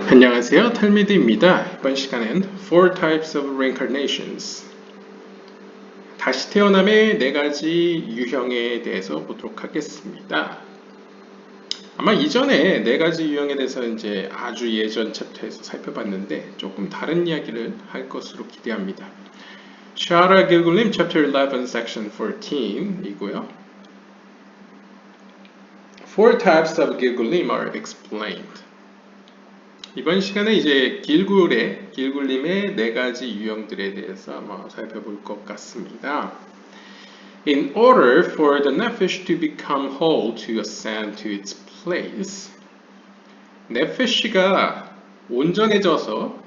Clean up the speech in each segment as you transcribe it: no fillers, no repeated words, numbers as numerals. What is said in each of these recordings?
안녕하세요. 탈미드입니다. 이번 시간엔 Four Types of Reincarnations, 다시 태어남의 4가지 유형에 대해서 보도록 하겠습니다. 아마 이전에 4가지 유형에 대해서 이제 아주 예전 챕터에서 살펴봤는데 조금 다른 이야기를 할 것으로 기대합니다. 샤라 길굴님 Chapter 11 Section 14이고요. Four types of 길굴님 are explained. 이번 시간에 이제 길굴님의 4가지 유형들에 대해서 한번 살펴볼 것 같습니다. In order for the nephesh to become whole to ascend to its place, 네페시가 온전해져서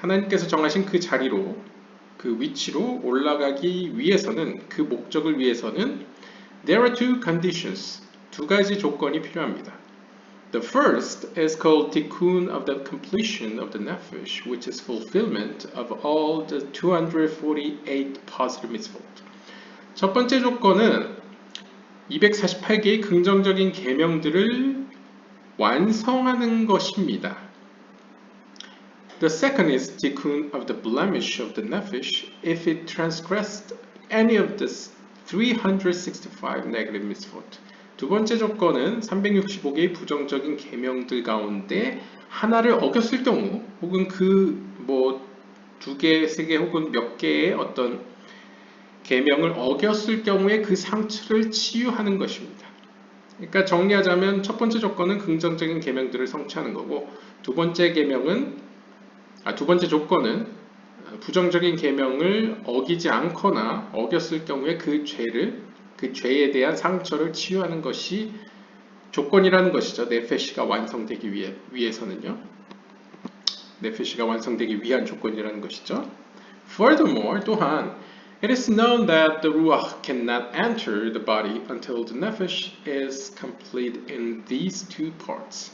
하나님께서 정하신 그 자리로, 그 위치로 올라가기 위해서는, 그 목적을 위해서는 there are two conditions, 2가지 조건이 필요합니다. The first is called tikkun of the completion of the nefesh, which is fulfillment of all the 248 positive mitzvot. 첫 번째 조건은 248개의 긍정적인 계명들을 완성하는 것입니다. The second is tikkun of the blemish of the nefesh if it transgressed any of the 365 negative mitzvot. 두 번째 조건은 365개의 부정적인 계명들 가운데 하나를 어겼을 경우, 혹은 그 2개, 3개 혹은 몇 개의 어떤 계명을 어겼을 경우에 그 상처를 치유하는 것입니다. 그러니까 정리하자면 첫 번째 조건은 긍정적인 계명들을 성취하는 거고, 두 번째 조건은 부정적인 계명을 어기지 않거나 어겼을 경우에 그 죄에 대한 상처를 치유하는 것이 조건이라는 것이죠. 네페시가 완성되기 위해서는요. 네페시가 완성되기 위한 조건이라는 것이죠. Furthermore, 또한 it is known that the ruach cannot enter the body until the nefesh is complete in these two parts.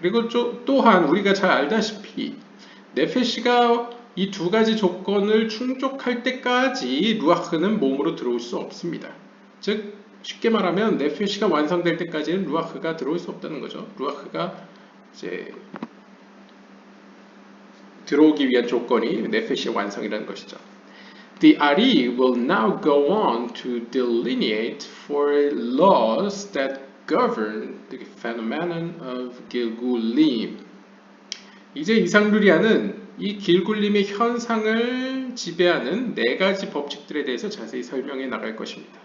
그리고 또한 우리가 잘 알다시피 네페시가 이 2가지 조건을 충족할 때까지 루아흐는 몸으로 들어올 수 없습니다. 즉 쉽게 말하면 네페시가 완성될 때까지는 루아흐가 들어올 수 없다는 거죠. 루아흐가 이제 들어오기 위한 조건이 네페시의 완성이라는 것이죠. The Ari will now go on to delineate four laws that govern the phenomenon of Gilgulim. 이제 이상루리아는 이 길굴림의 현상을 지배하는 4가지 법칙들에 대해서 자세히 설명해 나갈 것입니다.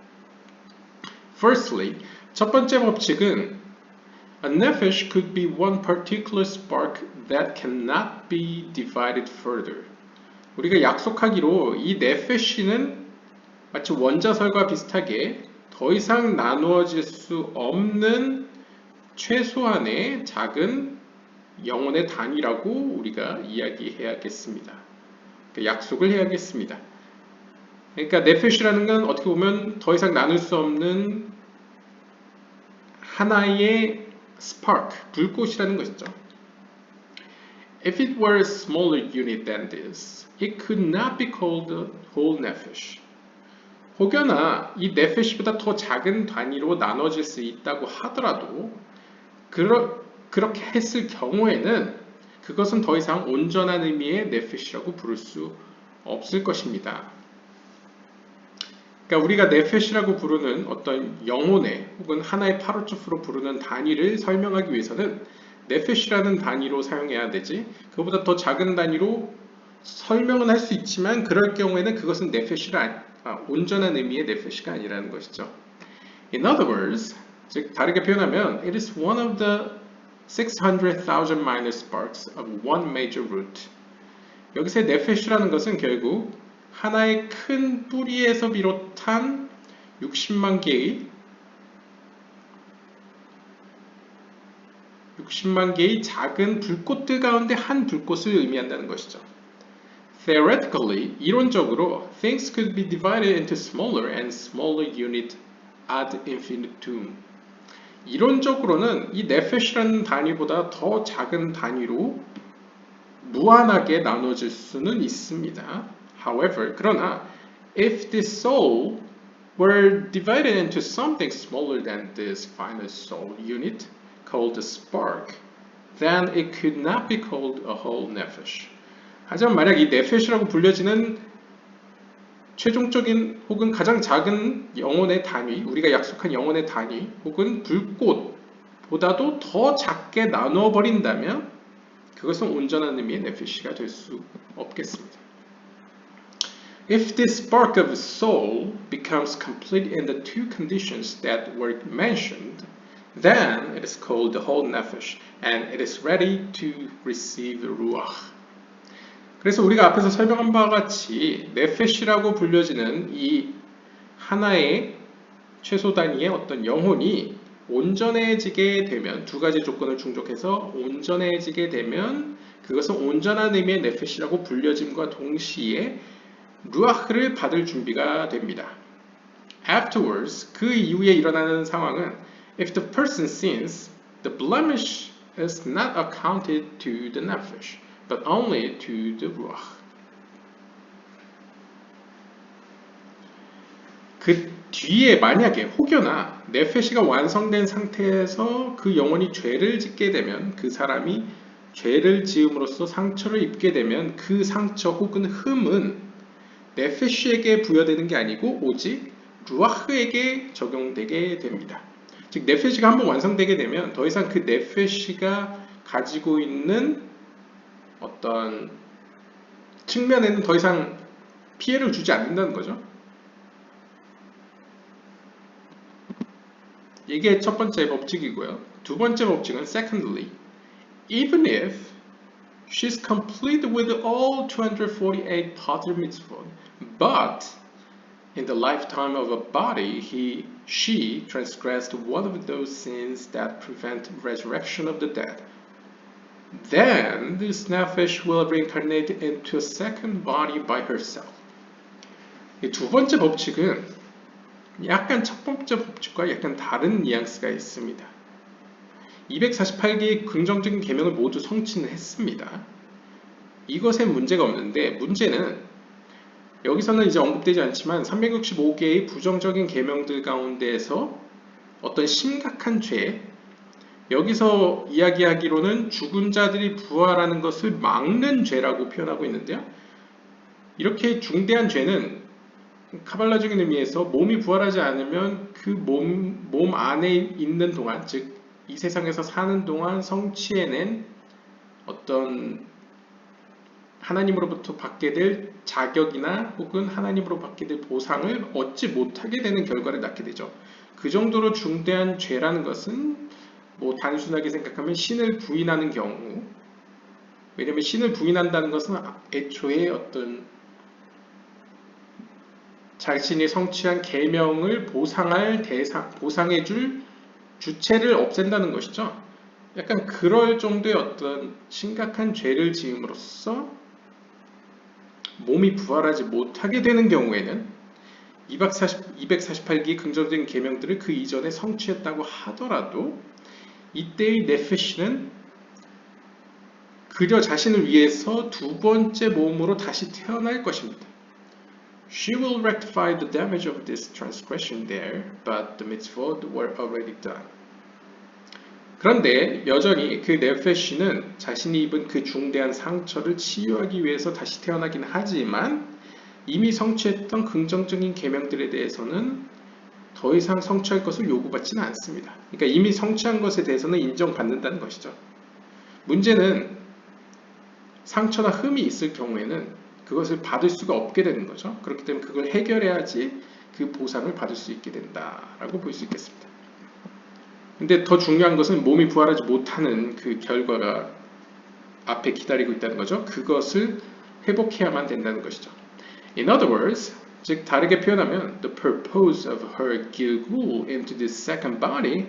Firstly, 첫 번째 법칙은 a nephesh could be one particular spark that cannot be divided further. 우리가 약속하기로 이 네페시는 마치 원자설과 비슷하게 더 이상 나누어질 수 없는 최소한의 작은 영혼의 단위라고 우리가 이야기해야겠습니다. 약속을 해야겠습니다. 그러니까 네페시라는 건 어떻게 보면 더 이상 나눌 수 없는 하나의 spark, 불꽃이라는 것이죠. If it were a smaller unit than this, it could not be called the whole nephesh. 혹여나 이 네페시보다 더 작은 단위로 나눠질 수 있다고 하더라도 그렇게 했을 경우에는 그것은 더 이상 온전한 의미의 네페시라고 부를 수 없을 것입니다. 그러니까 우리가 네페시라고 부르는 어떤 영혼의 혹은 하나의 파로츠프로 부르는 단위를 설명하기 위해서는 네페시라는 단위로 사용해야 되지, 그보다 더 작은 단위로 설명은 할 수 있지만 그럴 경우에는 그것은 온전한 의미의 네페시가 아니라는 것이죠. In other words, 즉 다르게 표현하면 it is one of the 600,000 minor sparks of one major root. 여기서의 네페시라는 것은 결국 하나의 큰 뿌리에서 비롯한 60만 개의 작은 불꽃들 가운데 한 불꽃을 의미한다는 것이죠. Theoretically, 이론적으로, things could be divided into smaller and smaller units ad infinitum. 이론적으로는 이 네페시라는 단위보다 더 작은 단위로 무한하게 나눠질 수는 있습니다. However, 그러나 if the soul were divided into something smaller than this final soul unit called the spark, then it could not be called a whole nefesh. 하지만 만약 이 nefesh라고 불려지는 최종적인 혹은 가장 작은 영혼의 단위, 우리가 약속한 영혼의 단위 혹은 불꽃보다도 더 작게 나누어 버린다면 그것은 온전한 의미의 nefesh가 될 수 없겠습니다. If this spark of soul becomes complete in the two conditions that were mentioned, then it is called the whole nefesh, and it is ready to receive ruach. 그래서 우리가 앞에서 설명한 바와 같이 네페시라고 불려지는 이 하나의 최소 단위의 어떤 영혼이 온전해지게 되면, 두 가지 조건을 충족해서 온전해지게 되면 그것은 온전한 의미의 네페시라고 불려짐과 동시에 루아흐를 받을 준비가 됩니다. Afterwards, 그 이후에 일어나는 상황은 if the person sins, the blemish is not accounted to the nefesh, but only to the ruach. 그 뒤에 만약에 혹여나 네페시가 완성된 상태에서 그 영혼이 죄를 짓게 되면, 그 사람이 죄를 지음으로써 상처를 입게 되면 그 상처 혹은 흠은 네페시에게 부여되는 게 아니고 오직 루아흐에게 적용되게 됩니다. 즉 네페시가 한번 완성되게 되면 더 이상 그 네페시가 가지고 있는 어떤 측면에는 더 이상 피해를 주지 않는다는 거죠. 이게 첫 번째 법칙이고요. 두 번째 법칙은 secondly, even if she's complete with all 248 Pater mitzvot, but in the lifetime of a body she transgressed one of those sins that prevent resurrection of the dead, then this nefesh will reincarnate into a second body by herself. 이 두 번째 법칙은 약간 첫 번째 법칙과 약간 다른 뉘앙스가 있습니다. 248개의 긍정적인 계명을 모두 성취는 했습니다. 이것에 문제가 없는데, 문제는 여기서는 이제 언급되지 않지만 365개의 부정적인 계명들 가운데에서 어떤 심각한 죄, 여기서 이야기하기로는 죽은 자들이 부활하는 것을 막는 죄라고 표현하고 있는데요. 이렇게 중대한 죄는 카발라적인 의미에서 몸이 부활하지 않으면 그 몸 안에 있는 동안, 즉 이 세상에서 사는 동안 성취해낸 어떤 하나님으로부터 받게 될 자격이나 혹은 하나님으로 받게 될 보상을 얻지 못하게 되는 결과를 낳게 되죠. 그 정도로 중대한 죄라는 것은 뭐 단순하게 생각하면 신을 부인하는 경우, 왜냐하면 신을 부인한다는 것은 애초에 어떤 자신이 성취한 계명을 보상해줄 주체를 없앤다는 것이죠. 약간 그럴 정도의 어떤 심각한 죄를 지음으로써 몸이 부활하지 못하게 되는 경우에는 248기 긍정적인 계명들을 그 이전에 성취했다고 하더라도 이때의 네페시는 그저 자신을 위해서 두 번째 몸으로 다시 태어날 것입니다. She will rectify the damage of this transgression there, but the mitzvot were already done. 그런데 여전히 그 네페시는 자신이 입은 그 중대한 상처를 치유하기 위해서 다시 태어나긴 하지만 이미 성취했던 긍정적인 계명들에 대해서는 더 이상 성취할 것을 요구받지는 않습니다. 그러니까 이미 성취한 것에 대해서는 인정받는다는 것이죠. 문제는 상처나 흠이 있을 경우에는 그것을 받을 수가 없게 되는 거죠. 그렇기 때문에 그걸 해결해야지 그 보상을 받을 수 있게 된다라고 볼 수 있겠습니다. 근데 더 중요한 것은 몸이 부활하지 못하는 그 결과가 앞에 기다리고 있다는 거죠. 그것을 회복해야만 된다는 것이죠. In other words, 즉 다르게 표현하면 the purpose of her gilgul into this second body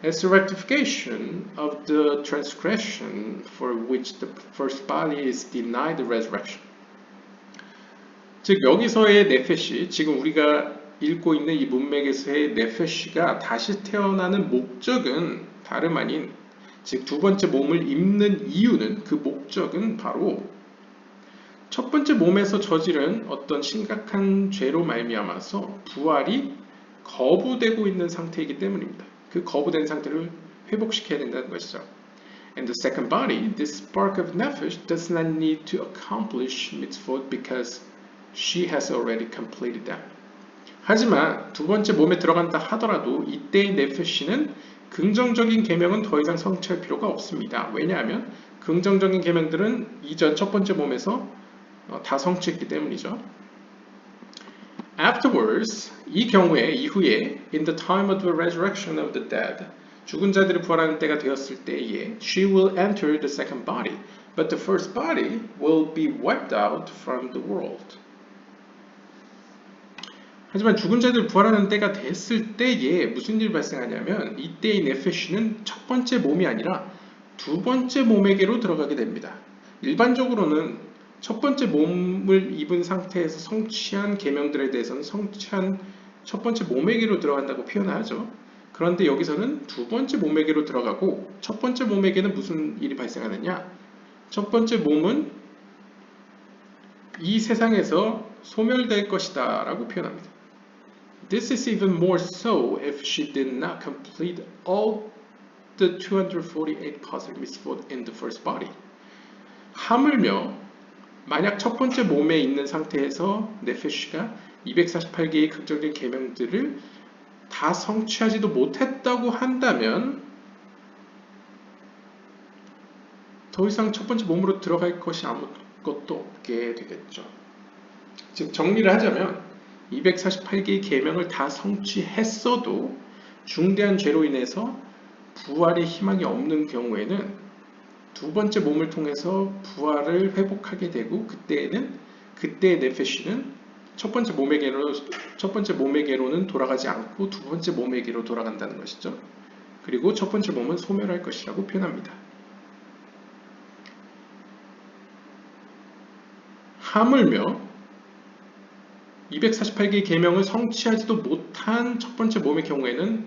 is the rectification of the transgression for which the first body is denied the resurrection. 즉 여기서의 네페시, 지금 우리가 읽고 있는 이 문맥에서의 네페시가 다시 태어나는 목적은 다름 아닌, 즉 두 번째 몸을 입는 이유는, 그 목적은 바로 첫 번째 몸에서 저지른 어떤 심각한 죄로 말미암아서 부활이 거부되고 있는 상태이기 때문입니다. 그 거부된 상태를 회복시켜야 된다는 것이죠. And the second body, this spark of nefesh, does not need to accomplish mitzvot because she has already completed them. 하지만 두 번째 몸에 들어간다 하더라도 이때의 네페시는 긍정적인 계명은 더 이상 성취할 필요가 없습니다. 왜냐하면 긍정적인 계명들은 이전 첫 번째 몸에서 다 성취했기 때문이죠. Afterwards, 이 경우에 이후에 in the time of the resurrection of the dead, 죽은 자들이 부활하는 때가 되었을 때에 she will enter the second body, but the first body will be wiped out from the world. 하지만 죽은 자들이 부활하는 때가 됐을 때에 무슨 일이 발생하냐면 이때의 네페시는 첫 번째 몸이 아니라 두 번째 몸에게로 들어가게 됩니다. 일반적으로는 첫 번째 몸을 입은 상태에서 성취한 계명들에 대해서는 성취한 첫 번째 몸에게로 들어간다고 표현하죠. 그런데 여기서는 두 번째 몸에게로 들어가고 첫 번째 몸에게는 무슨 일이 발생하느냐? 첫 번째 몸은 이 세상에서 소멸될 것이다 라고 표현합니다. This is even more so if she did not complete all the 248 positive mitzvot in the first body. 하물며 만약 첫 번째 몸에 있는 상태에서 네페시가 248개의 긍정적인 계명들을 다 성취하지도 못했다고 한다면 더 이상 첫 번째 몸으로 들어갈 것이 아무것도 없게 되겠죠. 즉 정리를 하자면 248개의 계명을 다 성취했어도 중대한 죄로 인해서 부활의 희망이 없는 경우에는 두 번째 몸을 통해서 부활을 회복하게 되고 그때의 네페시는 첫 번째 몸에게로는 돌아가지 않고 두 번째 몸에게로 돌아간다는 것이죠. 그리고 첫 번째 몸은 소멸할 것이라고 표현합니다. 하물며 248개의 계명을 성취하지도 못한 첫 번째 몸의 경우에는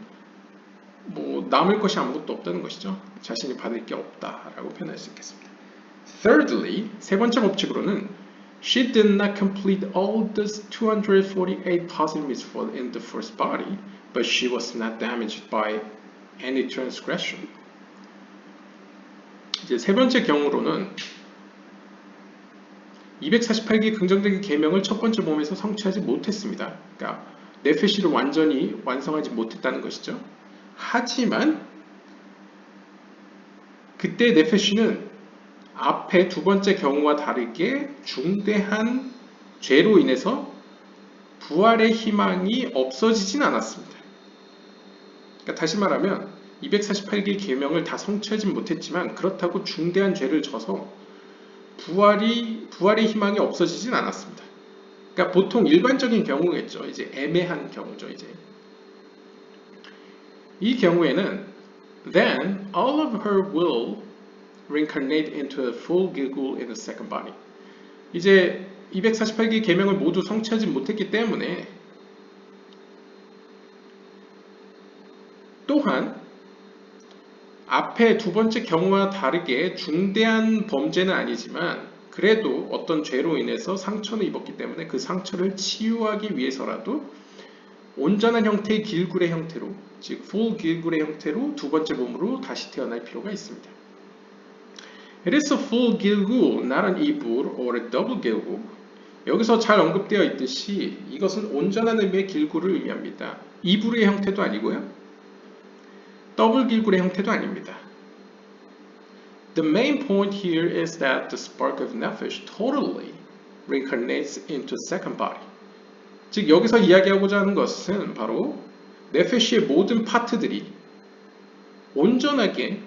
남을 것이 아무것도 없다는 것이죠. 자신이 받을 게 없다라고 표현할 수 있겠습니다. Thirdly, 세 번째 법칙으로는 She did not complete all the 248 positive mitzvot in the first body, but she was not damaged by any transgression. 이제 세 번째 경우로는 248개의 긍정적인 계명을 첫 번째 몸에서 성취하지 못했습니다. 그러니까 네페시를 완전히 완성하지 못했다는 것이죠. 하지만 그때 네페시는 앞에 두 번째 경우와 다르게 중대한 죄로 인해서 부활의 희망이 없어지진 않았습니다. 그러니까 다시 말하면 248개의 계명을 다 성취하지 못했지만 그렇다고 중대한 죄를 져서 부활의 희망이 없어지진 않았습니다. 그러니까 보통 일반적인 경우겠죠. 이제 애매한 경우죠. 이제 이 경우에는 then all of her will reincarnate into a full Gilgul in the second body. 이제 248개의 계명을 모두 성취하지 못했기 때문에 또한 앞에 두 번째 경우와 다르게 중대한 범죄는 아니지만 그래도 어떤 죄로 인해서 상처를 입었기 때문에 그 상처를 치유하기 위해서라도 온전한 형태의 길굴의 형태로, 즉 full 길굴의 형태로 두 번째 몸으로 다시 태어날 필요가 있습니다. It is a full gilgul, not an ibur or a double gilgul. 여기서 잘 언급되어 있듯이 이것은 온전한 의미의 길굴을 의미합니다. 이불의 형태도 아니고요. 더블 길굴의 형태도 아닙니다. The main point here is that the spark of nefesh totally reincarnates into second body. 즉 여기서 이야기하고자 하는 것은 바로 네페시의 모든 파트들이 온전하게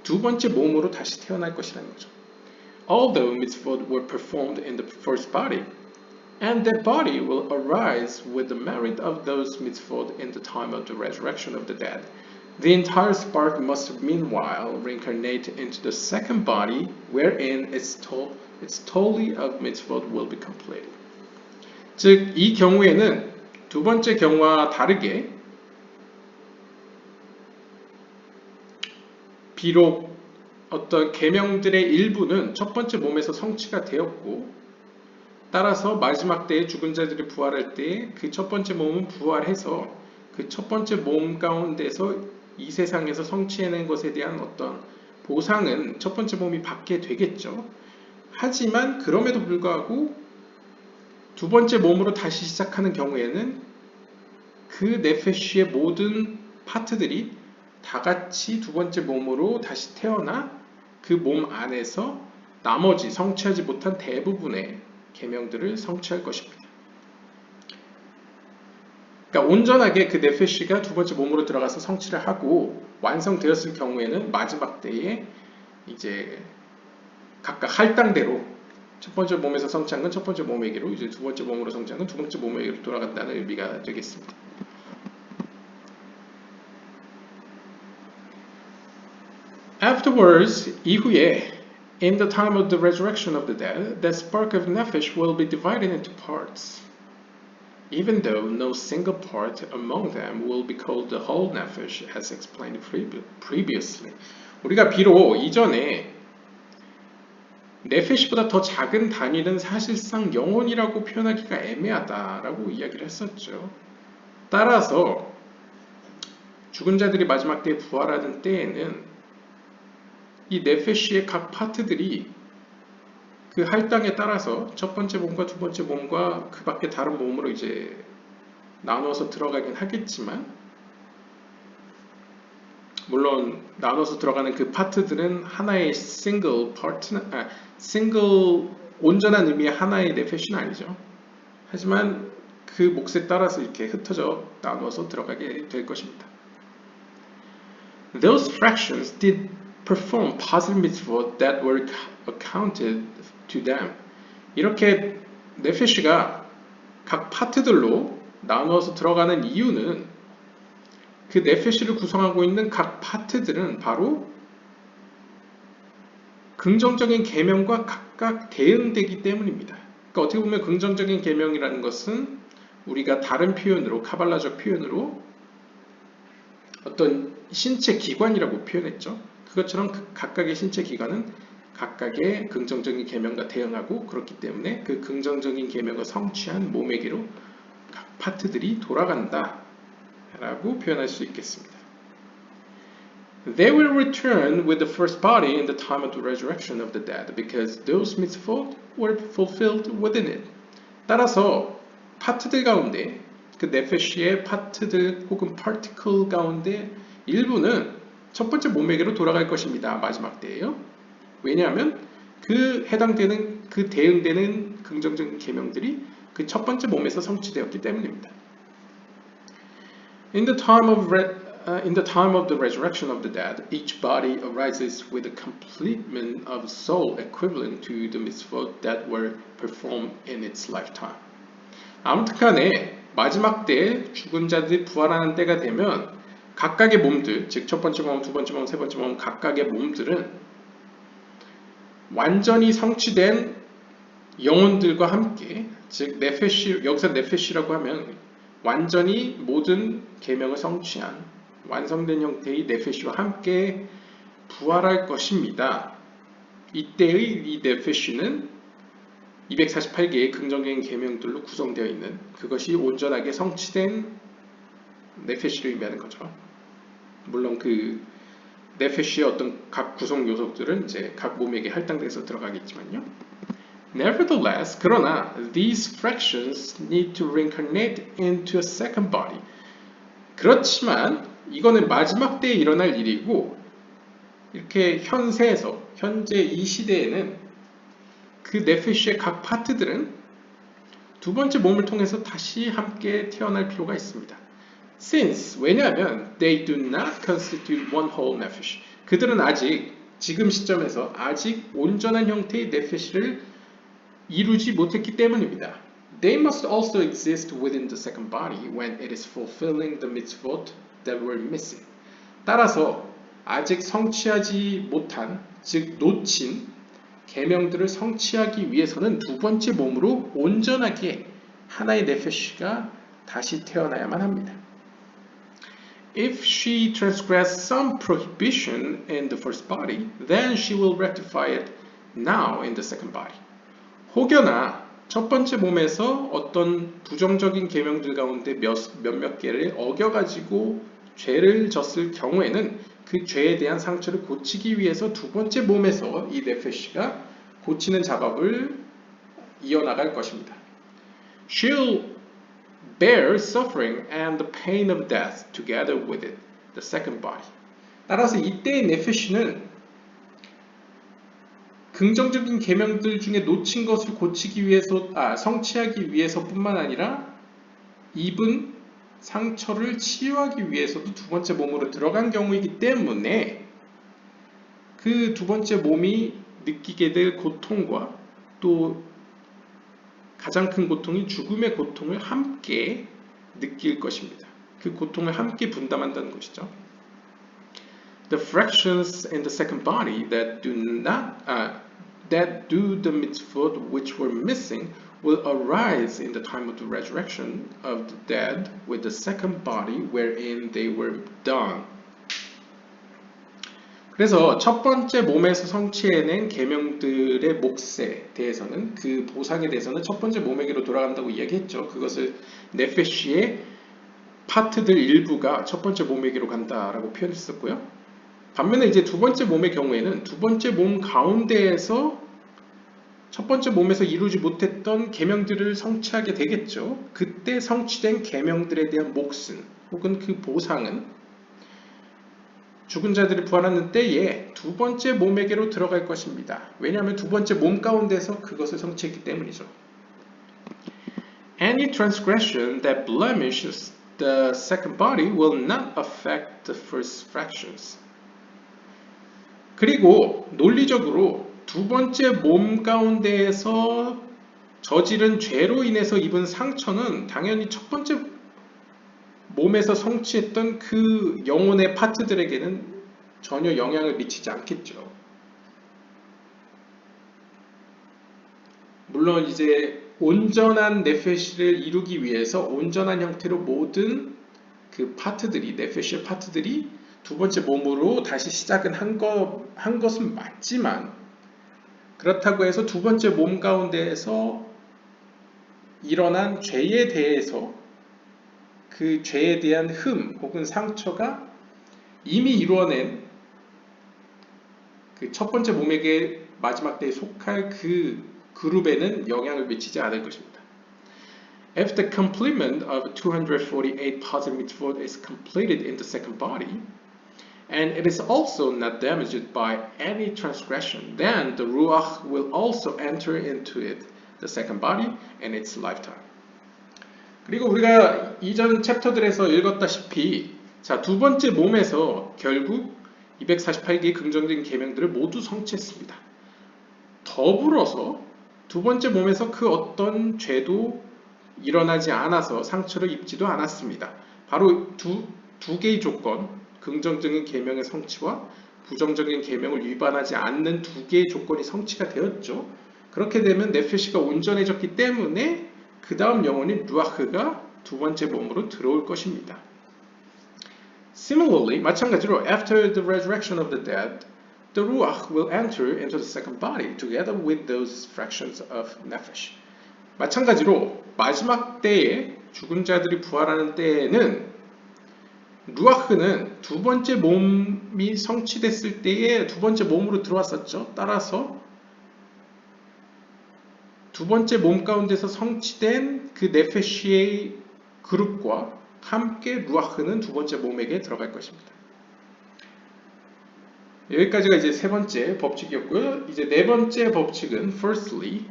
두 번째 몸으로 다시 태어날 것이라는 거죠. Although mitzvot were performed in the first body, and that body will arise with the merit of those mitzvot in the time of the resurrection of the dead, the entire spark must meanwhile reincarnate into the second body, wherein its totally of mitzvot will be completed. 즉, 이 경우에는 두 번째 경우와 다르게 비록 어떤 계명들의 일부는 첫 번째 몸에서 성취가 되었고 따라서 마지막 때에 죽은 자들이 부활할 때에 그 첫 번째 몸은 부활해서 그 첫 번째 몸 가운데서 이 세상에서 성취해낸 것에 대한 어떤 보상은 첫 번째 몸이 받게 되겠죠. 하지만 그럼에도 불구하고 두 번째 몸으로 다시 시작하는 경우에는 그 네페쉬의 모든 파트들이 다 같이 두 번째 몸으로 다시 태어나 그 몸 안에서 나머지 성취하지 못한 대부분의 계명들을 성취할 것입니다. 그러니까 온전하게 그 네페쉬가 두 번째 몸으로 들어가서 성취를 하고 완성되었을 경우에는 마지막 때에 이제 각각 할당대로 첫 번째 몸에서 성취한 건 첫 번째 몸에게로, 이제 두 번째 몸으로 성취한 건 두 번째 몸에게로 돌아간다는 의미가 되겠습니다. Afterwards, 이후에, in the time of the resurrection of the dead, that spark of nephesh will be divided into parts. Even though no single part among them will be called the whole nephesh, as explained previously. 우리가 비록 이전에 네페시보다 더 작은 단위는 사실상 영혼이라고 표현하기가 애매하다라고 이야기를 했었죠. 따라서 죽은 자들이 마지막 때에 부활하는 때에는 이 네페시의 각 파트들이 그 할당에 따라서 첫 번째 몸과 두 번째 몸과 그 밖에 다른 몸으로 이제 나눠서 들어가긴 하겠지만, 물론 나눠서 들어가는 그 파트들은 하나의 싱글 온전한 의미의 하나의 네페시는 아니죠. 하지만 그 몫에 따라서 이렇게 흩어져 나눠서 들어가게 될 것입니다. Those fractions did perform positive mitzvot that were accounted to them. 이렇게 네페시가 각 파트들로 나누어서 들어가는 이유는 그 네페시를 구성하고 있는 각 파트들은 바로 긍정적인 계명과 각각 대응되기 때문입니다. 그러니까 어떻게 보면 긍정적인 계명이라는 것은 우리가 다른 표현으로, 카발라적 표현으로 어떤 신체 기관이라고 표현했죠. 그것처럼 각각의 신체 기관은 각각의 긍정적인 계명과 대응하고, 그렇기 때문에 그 긍정적인 계명을 성취한 몸에게로 각 파트들이 돌아간다 라고 표현할 수 있겠습니다. They will return with the first body in the time of the resurrection of the dead, because those mitzvot were fulfilled within it. 따라서 파트들 가운데, 그 네페시의 파트들 혹은 파티클 가운데 일부는 첫 번째 몸에게로 돌아갈 것입니다. 마지막 때예요. 왜냐하면 그 해당되는, 그 대응되는 긍정적인 계명들이 그 첫 번째 몸에서 성취되었기 때문입니다. In the time of the resurrection of the dead, each body arises with a complement of soul equivalent to the mitzvot that were performed in its lifetime. 아무튼간에 마지막 때 죽은 자들이 부활하는 때가 되면 각각의 몸들, 즉 첫 번째 몸, 두 번째 몸, 세 번째 몸 각각의 몸들은 완전히 성취된 영혼들과 함께, 즉 네페시, 여기서 네페시라고 하면 완전히 모든 계명을 성취한 완성된 형태의 네페시와 함께 부활할 것입니다. 이때의 이 네페시는 248개의 긍정적인 계명들로 구성되어 있는, 그것이 온전하게 성취된 네페시를 의미하는 거죠. 물론 그 네페시의 어떤 각 구성 요소들은 이제 각 몸에게 할당돼서 들어가겠지만요. Nevertheless, 그러나 these fractions need to reincarnate into a second body. 그렇지만 이거는 마지막 때에 일어날 일이고, 이렇게 현세에서, 현재 이 시대에는 그 네페시의 각 파트들은 두 번째 몸을 통해서 다시 함께 태어날 필요가 있습니다. Since, 왜냐하면 they do not constitute one whole nephesh. 그들은 아직, 지금 시점에서 아직 온전한 형태의 네페시를 이루지 못했기 때문입니다. They must also exist within the second body when it is fulfilling the mitzvot that were missing. 따라서 아직 성취하지 못한, 즉 놓친 계명들을 성취하기 위해서는 두 번째 몸으로 온전하게 하나의 네페시가 다시 태어나야만 합니다. If she transgressed some prohibition in the first body, then she will rectify it now in the second body. 혹여나 첫 번째 몸에서 어떤 부정적인 계명들 가운데 몇몇 개를 어겨가지고 죄를 졌을 경우에는 그 죄에 대한 상처를 고치기 위해서 두 번째 몸에서 이 네페시가 고치는 작업을 이어나갈 것입니다. She'll bear suffering and the pain of death together with it, the second body. 따라서 이때의 네페시는 긍정적인 계명들 중에 놓친 것을 고치기 위해서, 성취하기 위해서뿐만 아니라 입은 상처를 치유하기 위해서도 두 번째 몸으로 들어간 경우이기 때문에 그 두 번째 몸이 느끼게 될 고통과 또 가장 큰 고통인 죽음의 고통을 함께 느낄 것입니다. 그 고통을 함께 분담한다는 것이죠. The fractions in the second body that do the mitzvot which were missing will arise in the time of the resurrection of the dead with the second body wherein they were done. 그래서 첫 번째 몸에서 성취해낸 계명들의 몫에 대해서는 그 보상에 대해서는 첫 번째 몸에게로 돌아간다고 이야기했죠. 그것을 네페시의 파트들 일부가 첫 번째 몸에게로 간다라고 표현했었고요. 반면에 이제 두 번째 몸의 경우에는 두 번째 몸 가운데에서 첫 번째 몸에서 이루지 못했던 계명들을 성취하게 되겠죠. 그때 성취된 계명들에 대한 몫은 혹은 그 보상은 죽은 자들이 부활하는 때에 두 번째 몸에게로 들어갈 것입니다. 왜냐하면 두 번째 몸 가운데서 그것을 성취했기 때문이죠. Any transgression that blemishes the second body will not affect the first fractions. 그리고 논리적으로 두 번째 몸 가운데에서 저지른 죄로 인해서 입은 상처는 당연히 첫 번째 몸에서 성취했던 그 영혼의 파트들에게는 전혀 영향을 미치지 않겠죠. 물론 이제 온전한 네페시를 이루기 위해서 온전한 형태로 모든 그 파트들이, 네페시의 파트들이 두 번째 몸으로 다시 시작은 한 것은 맞지만, 그렇다고 해서 두 번째 몸 가운데에서 일어난 죄에 대해서 그 죄에 대한 흠 혹은 상처가 이미 이루어낸 그 첫 번째 몸에게 마지막 때에 속할 그 그룹에는 영향을 미치지 않을 것입니다. If the complement of 248 positive mitzvot is completed in the second body, and it is also not damaged by any transgression, then the Ruach will also enter into it, the second body, in its lifetime. 그리고 우리가 이전 챕터들에서 읽었다시피 자, 두 번째 몸에서 결국 248개의 긍정적인 계명들을 모두 성취했습니다. 더불어서 두 번째 몸에서 그 어떤 죄도 일어나지 않아서 상처를 입지도 않았습니다. 바로 두 개의 조건, 긍정적인 계명의 성취와 부정적인 계명을 위반하지 않는 두 개의 조건이 성취가 되었죠. 그렇게 되면 네페시가 온전해졌기 때문에 그 다음 영혼인 루아흐가 두 번째 몸으로 들어올 것입니다. Similarly, 마찬가지로 after the resurrection of the dead, the ruach will enter into the second body together with those fractions of nephesh. 마찬가지로 마지막 때에 죽은 자들이 부활하는 때에는 루아흐는 두 번째 몸이 성취됐을 때에 두 번째 몸으로 들어왔었죠. 따라서 두 번째 몸 가운데서 성취된 그 네페시의 그룹과 함께 루아흐는 두 번째 몸에게 들어갈 것입니다. 여기까지가 이제 세 번째 법칙이었고요. 이제 네 번째 법칙은 Firstly,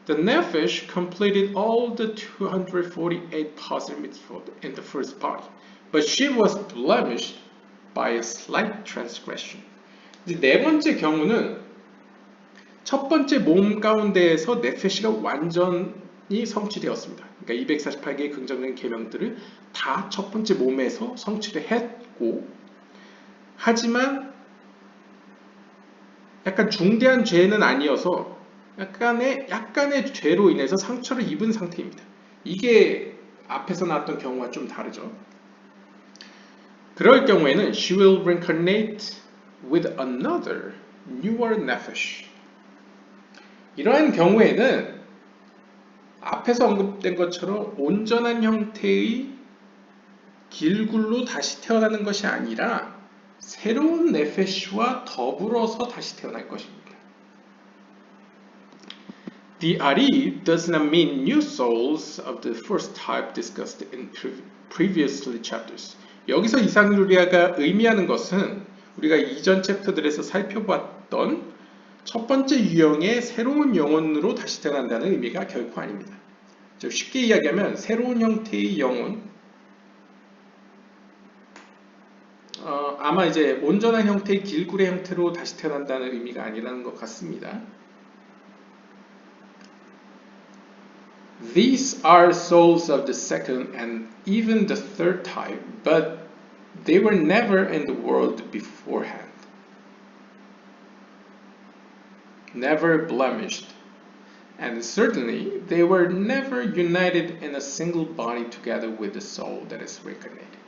the nephesh completed all the 248 positive mitzvot in the first body, but she was blemished by a slight transgression. 이제 네 번째 경우는 첫 번째 몸 가운데에서 네페시가 완전히 성취되었습니다. 그러니까 248개의 긍정적인 계명들을 다 첫 번째 몸에서 성취를 했고, 하지만 약간 중대한 죄는 아니어서 약간의 죄로 인해서 상처를 입은 상태입니다. 이게 앞에서 나왔던 경우와 좀 다르죠. 그럴 경우에는 she will reincarnate with another newer nephesh. 이러한 경우에는 앞에서 언급된 것처럼 온전한 형태의 길굴로 다시 태어나는 것이 아니라 새로운 네페시와 더불어서 다시 태어날 것입니다. The Ari does not mean new souls of the first type discussed in previous chapters. 여기서 이상유리아가 의미하는 것은 우리가 이전 챕터들에서 살펴봤던 첫 번째 유형의 새로운 영혼으로 다시 태어난다는 의미가 결코 아닙니다. 쉽게 이야기하면 새로운 형태의 영혼, 아마 이제 온전한 형태의 길구레 형태로 다시 태어난다는 의미가 아니라는 것 같습니다. These are souls of the second and even the third type, but they were never in the world beforehand. Never blemished. And certainly they were never united in a single body together with the soul that is reincarnated.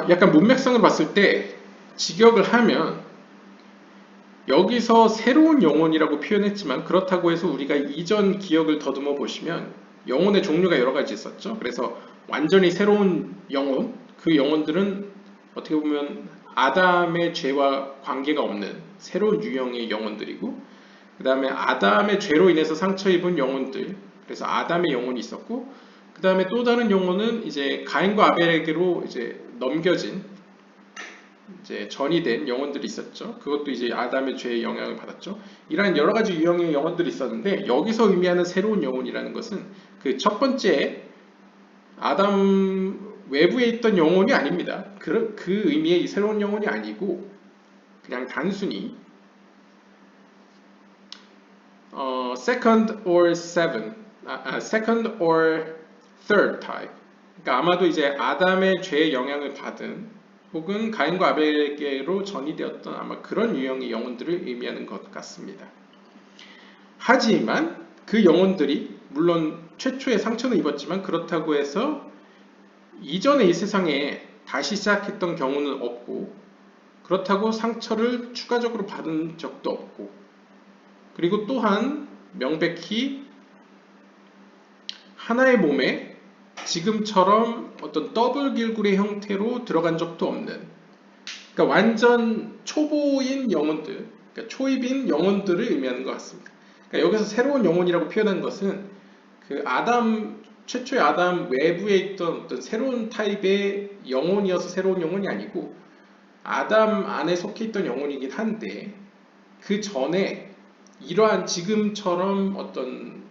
약간 문맥상을 봤을 때 직역을 하면 여기서 새로운 영혼이라고 표현했지만 그렇다고 해서 우리가 이전 기억을 더듬어 보시면 영혼의 종류가 여러 가지 있었죠. 그래서 완전히 새로운 영혼, 그 영혼들은 어떻게 보면 아담의 죄와 관계가 없는 새로운 유형의 영혼들이고, 그 다음에 아담의 죄로 인해서 상처 입은 영혼들, 그래서 아담의 영혼이 있었고, 그 다음에 또 다른 영혼은 이제 가인과 아벨에게로 이제 넘겨진 이제 전이 된 영혼들이 있었죠. 그것도 이제 아담의 죄의 영향을 받았죠. 이러한 여러 가지 유형의 영혼들이 있었는데 여기서 의미하는 새로운 영혼이라는 것은 그 첫 번째 아담 외부에 있던 영혼이 아닙니다. 그 의미의 새로운 영혼이 아니고 그냥 단순히 second or third type. 그러니까 아마도 이제 아담의 죄의 영향을 받은 혹은 가인과 아벨에게로 전이되었던 아마 그런 유형의 영혼들을 의미하는 것 같습니다. 하지만 그 영혼들이 물론 최초에 상처는 입었지만 그렇다고 해서 이전에 이 세상에 다시 시작했던 경우는 없고, 그렇다고 상처를 추가적으로 받은 적도 없고, 그리고 또한 명백히 하나의 몸에 지금처럼 어떤 더블 길구레 형태로 들어간 적도 없는, 그러니까 완전 초보인 영혼들, 그러니까 초입인 영혼들을 의미하는 것 같습니다. 그러니까 여기서 새로운 영혼이라고 표현한 것은 그 최초의 아담 외부에 있던 어떤 새로운 타입의 영혼이어서 새로운 영혼이 아니고 아담 안에 속해 있던 영혼이긴 한데, 그 전에 이러한 지금처럼 어떤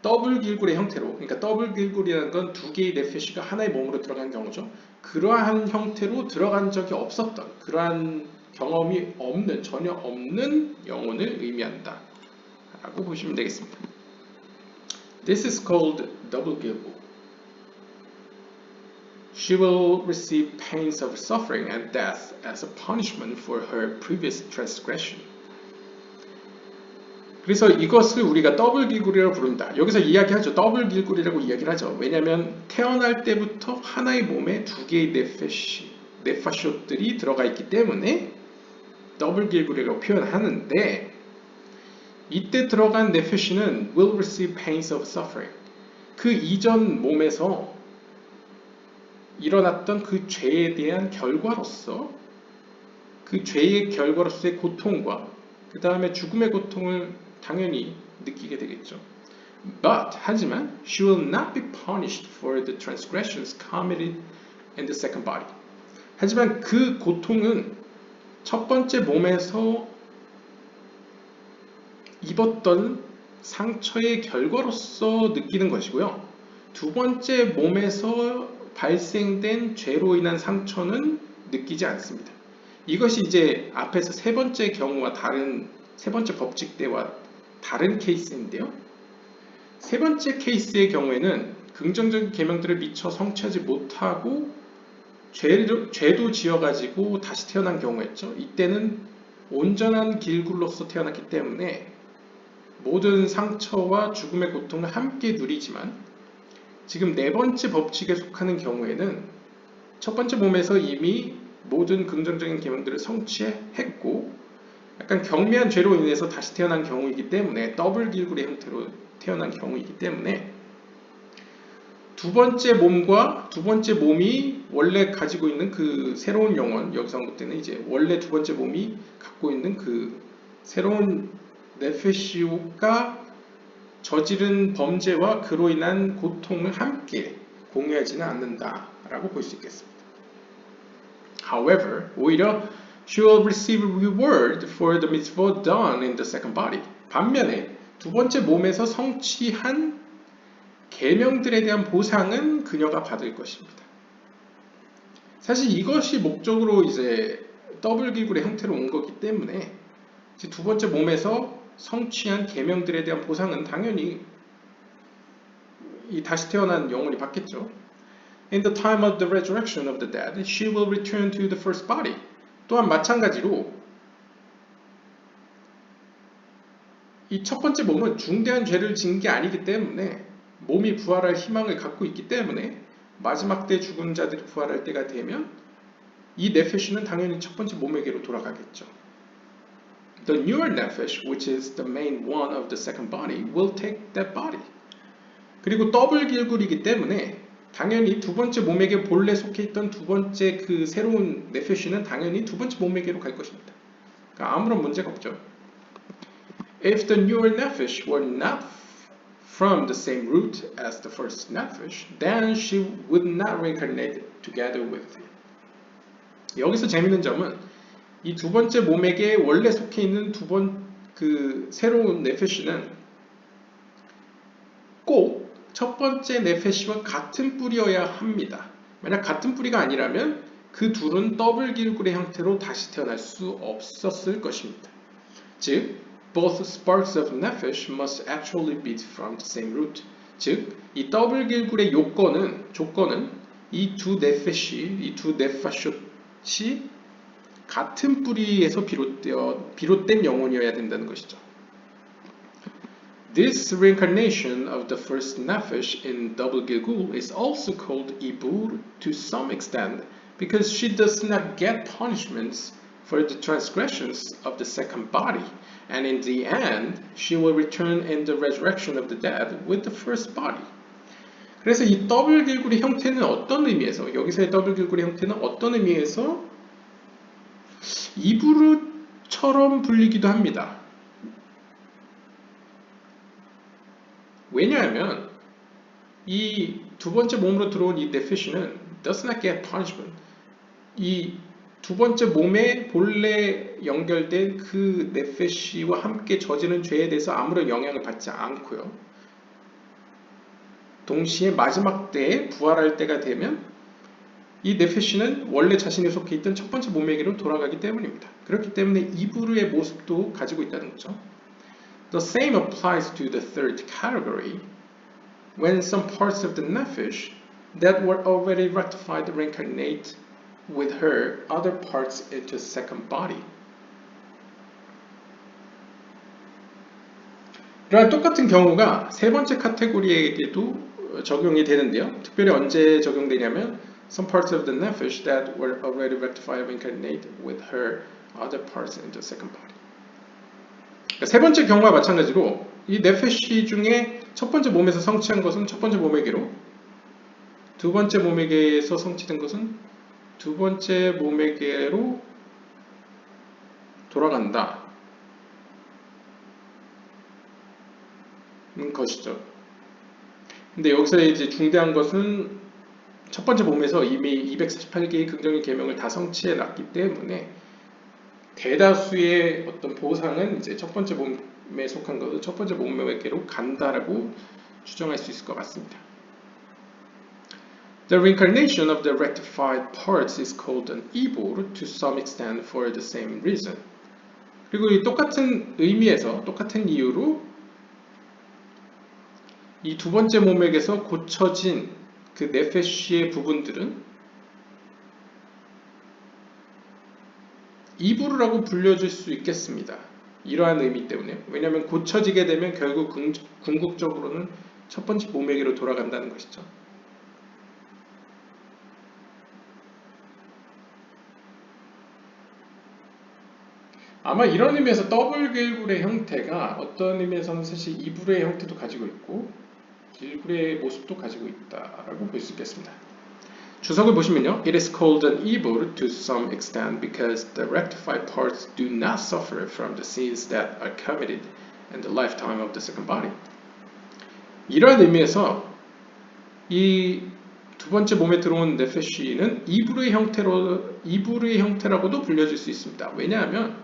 더블 길구레 형태로, 그러니까 더블 길구리라는 건 두 개의 네페시가 하나의 몸으로 들어간 경우죠. 그러한 형태로 들어간 적이 없었던, 그러한 경험이 없는, 전혀 없는 영혼을 의미한다 라고 보시면 되겠습니다. This is called double gilgul. She will receive pains of suffering and death as a punishment for her previous transgression. 그래서 이것을 우리가 더블 길구리라고 부른다. 여기서 이야기하죠. 더블 길구리라고 이야기를 하죠. 왜냐하면 태어날 때부터 하나의 몸에 두 개의 네파쇼들이 들어가 있기 때문에 더블 길구리라고 표현하는데, 이때 들어간 네페시는 will receive pains of suffering. 그 이전 몸에서 일어났던 그 죄에 대한 결과로서, 그 죄의 결과로서의 고통과 그 다음에 죽음의 고통을 당연히 느끼게 되겠죠. 하지만 she will not be punished for the transgressions committed in the second body. 하지만 그 고통은 첫 번째 몸에서 입었던 상처의 결과로서 느끼는 것이고요. 두 번째 몸에서 발생된 죄로 인한 상처는 느끼지 않습니다. 이것이 이제 앞에서 세 번째 경우와 세 번째 법칙 때와 다른 케이스인데요. 세 번째 케이스의 경우에는 긍정적인 계명들을 미처 성취하지 못하고 죄도 지어가지고 다시 태어난 경우였죠. 이때는 온전한 길굴로서 태어났기 때문에 모든 상처와 죽음의 고통을 함께 누리지만, 지금 네 번째 법칙에 속하는 경우에는 첫 번째 몸에서 이미 모든 긍정적인 계명들을 성취했고 약간 경미한 죄로 인해서 다시 태어난 경우이기 때문에, 더블 길구리 형태로 태어난 경우이기 때문에 두 번째 몸과 두 번째 몸이 원래 가지고 있는 그 새로운 영혼, 여기서 언급되는 이제 원래 두 번째 몸이 갖고 있는 그 새로운 네페시오가 저지른 범죄와 그로 인한 고통을 함께 공유하지는 않는다라고 볼 수 있겠습니다. However, 오히려 she will receive reward for the mitzvah done in the second body. 반면에 두 번째 몸에서 성취한 계명들에 대한 보상은 그녀가 받을 것입니다. 사실 이것이 목적으로 이제 더블 길굴의 형태로 온 거기 때문에 두 번째 몸에서 성취한 계명들에 대한 보상은 당연히 이 다시 태어난 영혼이 받겠죠. In the time of the resurrection of the dead, she will return to the first body. 또한 마찬가지로 이 첫 번째 몸은 중대한 죄를 지은 게 아니기 때문에 몸이 부활할 희망을 갖고 있기 때문에 마지막 때 죽은 자들이 부활할 때가 되면 이 네페시는 당연히 첫 번째 몸에게로 돌아가겠죠. The newer nephesh, which is the main one of the second body, will take that body. 그리고 더블 길굴이기 때문에 당연히 두 번째 몸에게 본래 속해 있던 두 번째 그 새로운 네페시는 당연히 두 번째 몸에게로 갈 것입니다. 그러니까 아무런 문제가 없죠. If the newer nephesh were not from the same root as the first nephesh, then she would not reincarnate together with it. 여기서 재밌는 점은 이 두 번째 몸에게 원래 속해 있는 그 새로운 네페시는 꼭 첫 번째 네페시와 같은 뿌리여야 합니다. 만약 같은 뿌리가 아니라면 그 둘은 더블 길굴의 형태로 다시 태어날 수 없었을 것입니다. 즉, both sparks of nephesh must actually be from the same root. 즉, 이 더블 길굴의 조건은 이 두 네페시, 이 두 네파숏이 같은 뿌리에서 비롯된 영혼이어야 된다는 것이죠. This reincarnation of the first nephesh in double gilgul is also called ibur to some extent because she does not get punishments for the transgressions of the second body, and in the end, she will return in the resurrection of the dead with the first body. 그래서 이 더블 길굴의 형태는 어떤 의미에서, 여기서의 더블 길굴의 형태는 어떤 의미에서 이브루처럼 불리기도 합니다. 왜냐하면 이 두 번째 몸으로 들어온 이 네페시는 does not get punishment. 이 두 번째 몸에 본래 연결된 그 네페시와 함께 저지른 죄에 대해서 아무런 영향을 받지 않고요. 동시에 마지막 때에 부활할 때가 되면 이 네페시는 원래 자신이 속해 있던 첫 번째 몸에게로 돌아가기 때문입니다. 그렇기 때문에 이브루의 모습도 가지고 있다는 거죠. The same applies to the third category. When some parts of the nephesh that were already rectified reincarnate with her other parts into second body. 이러한 똑같은 경우가 세 번째 카테고리에게도 적용이 되는데요. 특별히 언제 적용되냐면 some parts of the nephesh that were already rectified reincarnate with her other parts into second body. 세 번째 경우와 마찬가지로 이 네페시 중에 첫 번째 몸에서 성취한 것은 첫 번째 몸에게로, 두 번째 몸에게서 성취된 것은 두 번째 몸에게로 돌아간다. 것이죠. 근데 여기서 이제 중대한 것은 첫 번째 몸에서 이미 248개의 긍정의 계명을 다 성취해 놨기 때문에 대다수의 어떤 보상은 이제 첫 번째 몸에 속한 것은 첫 번째 몸에게로 간다라고 추정할 수 있을 것 같습니다. The reincarnation of the rectified parts is called an ibur to some extent for the same reason. 그리고 이 똑같은 의미에서 똑같은 이유로 이 두 번째 몸에게서 고쳐진 그 네페시의 부분들은 이브루라고 불려질 수 있겠습니다. 이러한 의미 때문에. 왜냐하면 고쳐지게 되면 결국 궁극적으로는 첫 번째 몸에게로 돌아간다는 것이죠. 아마 이런 의미에서 더블 길굴의 형태가 어떤 의미에서는 사실 이브루의 형태도 가지고 있고 길굴의 모습도 가지고 있다라고 볼 수 있겠습니다. 주석을 보시면요. It is called an evil to some extent because the rectified parts do not suffer from the sins that are committed in the lifetime of the second body. 이러한 의미에서 이 두 번째 몸에 들어온 네페시는 이브르의 형태라고도 불려질 수 있습니다. 왜냐하면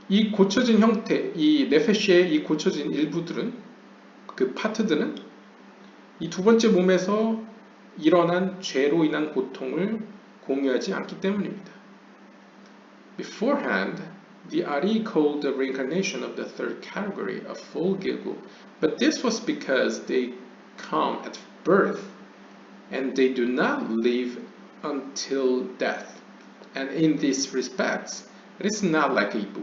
이 고쳐진 형태, 이 네페시의 이 고쳐진 일부들은 그 파트들은 이 두 번째 몸에서 일어난 죄로 인한 고통을 공유하지 않기 때문입니다. Beforehand, the Ari called the reincarnation of the third category a full Gilgul, but this was because they come at birth and they do not live until death. And in these respects, it is not like a Ibu.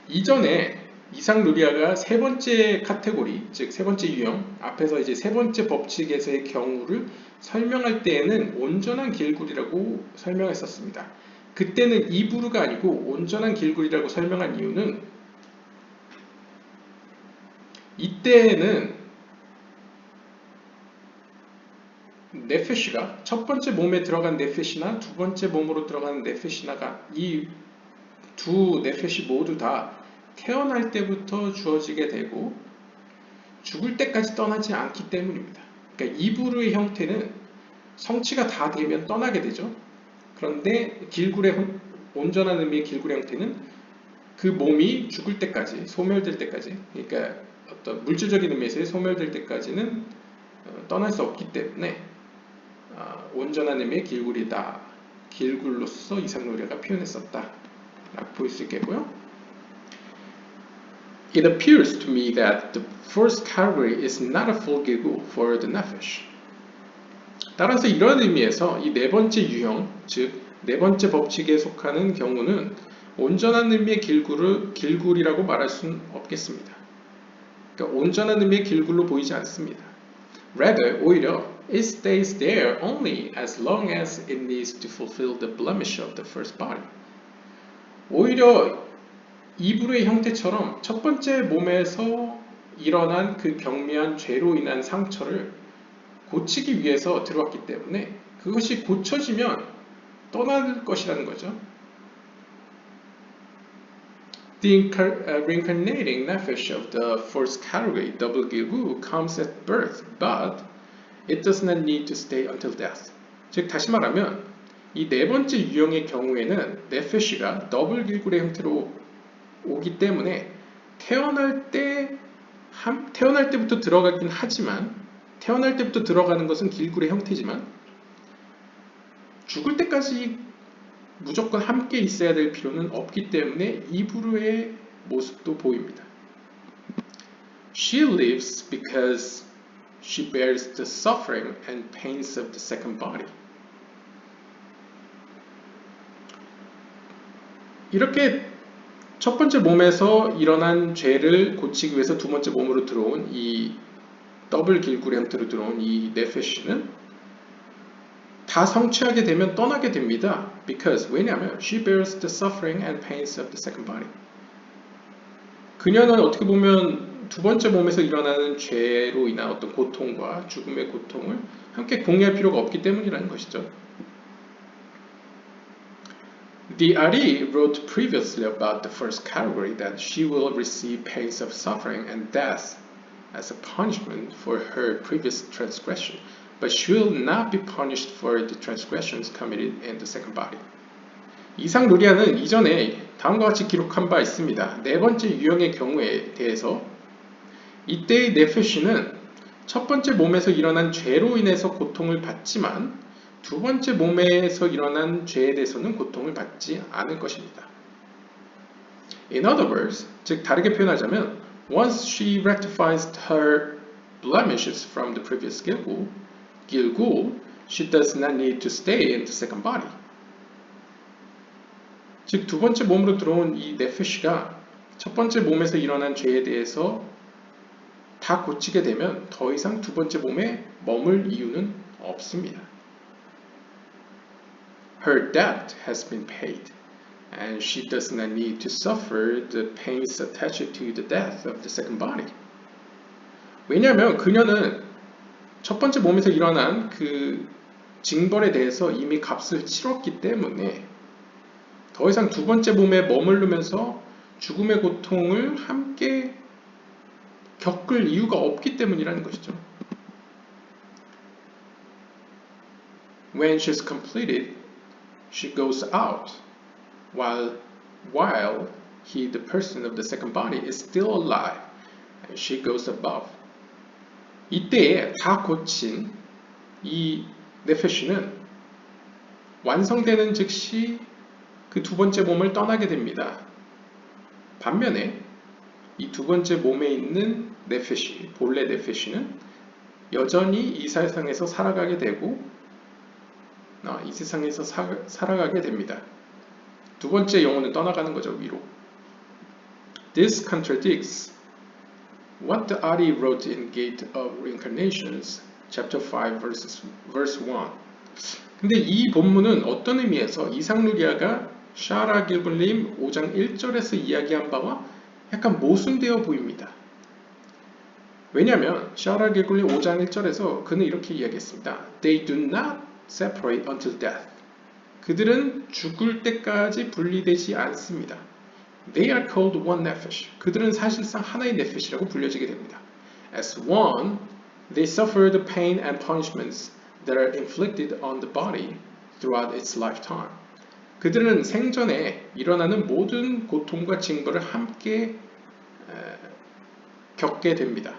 이전에 이상 누리아가 세 번째 카테고리, 즉 세 번째 유형, 앞에서 이제 세 번째 법칙에서의 경우를 설명할 때에는 온전한 길굴이라고 설명했었습니다. 그때는 이부르가 아니고 온전한 길굴이라고 설명한 이유는 이때는 네페시가 첫 번째 몸에 들어간 네페시나 두 번째 몸으로 들어간 네페시나가 이 두 네페시 모두 다 태어날 때부터 주어지게 되고 죽을 때까지 떠나지 않기 때문입니다. 그러니까 이부르의 형태는 성취가 다 되면 떠나게 되죠. 그런데 길굴의 온전한 의미의 길굴의 형태는 그 몸이 죽을 때까지, 소멸될 때까지, 그러니까 어떤 물질적인 의미에서의 소멸될 때까지는 떠날 수 없기 때문에 온전한 의미의 길굴이다. 길굴로서 이상노래가 표현했었다 라고 볼 수 있겠고요. It appears to me that the first category is not a full 길굴 for the nefesh. 따라서 이러한 의미에서 이 네 번째 유형, 즉 네 번째 법칙에 속하는 경우는 온전한 의미의 길굴이라고 말할 수는 없겠습니다. 그러니까 온전한 의미의 길굴로 보이지 않습니다. Rather, 오히려 it stays there only as long as it needs to fulfill the blemish of the first body. 오히려 이브르의 형태처럼 첫 번째 몸에서 일어난 그 경미한 죄로 인한 상처를 고치기 위해서 들어왔기 때문에 그것이 고쳐지면 떠날 것이라는 거죠. The reincarnating nefesh of the first category, double gilgul, comes at birth, but it does not need to stay until death. 즉 다시 말하면 이 네 번째 유형의 경우에는 네페시가 더블 길굴의 형태로 오기 때문에 태어날 때부터 들어가긴 하지만 태어날 때부터 들어가는 것은 길굴의 형태지만 죽을 때까지 무조건 함께 있어야 될 필요는 없기 때문에 이브르의 모습도 보입니다. She lives because she bears the suffering and pains of the second body. 이렇게 첫 번째 몸에서 일어난 죄를 고치기 위해서 두 번째 몸으로 들어온 이 더블 길굴의 형태로 들어온 이 네페시는 다 성취하게 되면 떠나게 됩니다. Because 왜냐하면 she bears the suffering and pains of the second body. 그녀는 어떻게 보면 두 번째 몸에서 일어나는 죄로 인한 어떤 고통과 죽음의 고통을 함께 공유할 필요가 없기 때문이라는 것이죠. The Ari wrote previously about the first category that she will receive pains of suffering and death as a punishment for her previous transgression, but she will not be punished for the transgressions committed in the second body. 이상 루리아는 이전에 다음과 같이 기록한 바 있습니다. 네 번째 유형의 경우에 대해서 이때의 네페시는 첫 번째 몸에서 일어난 죄로 인해서 고통을 받지만 두 번째 몸에서 일어난 죄에 대해서는 고통을 받지 않을 것입니다. In other words, 즉 다르게 표현하자면 once she rectifies her blemishes from the previous Gilgul, she does not need to stay in the second body. 즉 두 번째 몸으로 들어온 이 네페시가 첫 번째 몸에서 일어난 죄에 대해서 다 고치게 되면 더 이상 두 번째 몸에 머물 이유는 없습니다. Her debt has been paid. and she does not need to suffer the pains attached to the death of the second body. 왜냐하면 그녀는 첫 번째 몸에서 일어난 그 징벌에 대해서 이미 값을 치렀기 때문에 더 이상 두 번째 몸에 머무르면서 죽음의 고통을 함께 겪을 이유가 없기 때문이라는 것이죠. When she's completed, she goes out, while he, the person of the second body, is still alive, and she goes above. 이때에 다 고친 이 네페시는 완성되는 즉시 그 두 번째 몸을 떠나게 됩니다. 반면에 이 두 번째 몸에 있는 네페시, 본래 네페시는 여전히 이 세상에서 살아가게 되고 이 세상에서 살아가게 됩니다. 두 번째 영혼은 떠나가는 거죠, 위로. This contradicts what the Adi wrote in Gate of Reincarnations, chapter 5, verse 1. 근데 이 본문은 어떤 의미에서 이상루리아가 샤라 길블님 5장 1절에서 이야기한 바와 약간 모순되어 보입니다. 왜냐하면 샤라 길블님 5장 1절에서 그는 이렇게 이야기했습니다. They do not separate until death. 그들은 죽을 때까지 분리되지 않습니다. They are called one nefesh. 그들은 사실상 하나의 네페시라고 불려지게 됩니다. As one, they suffer the pain and punishments that are inflicted on the body throughout its lifetime. 그들은 생전에 일어나는 모든 고통과 징벌을 함께 겪게 됩니다.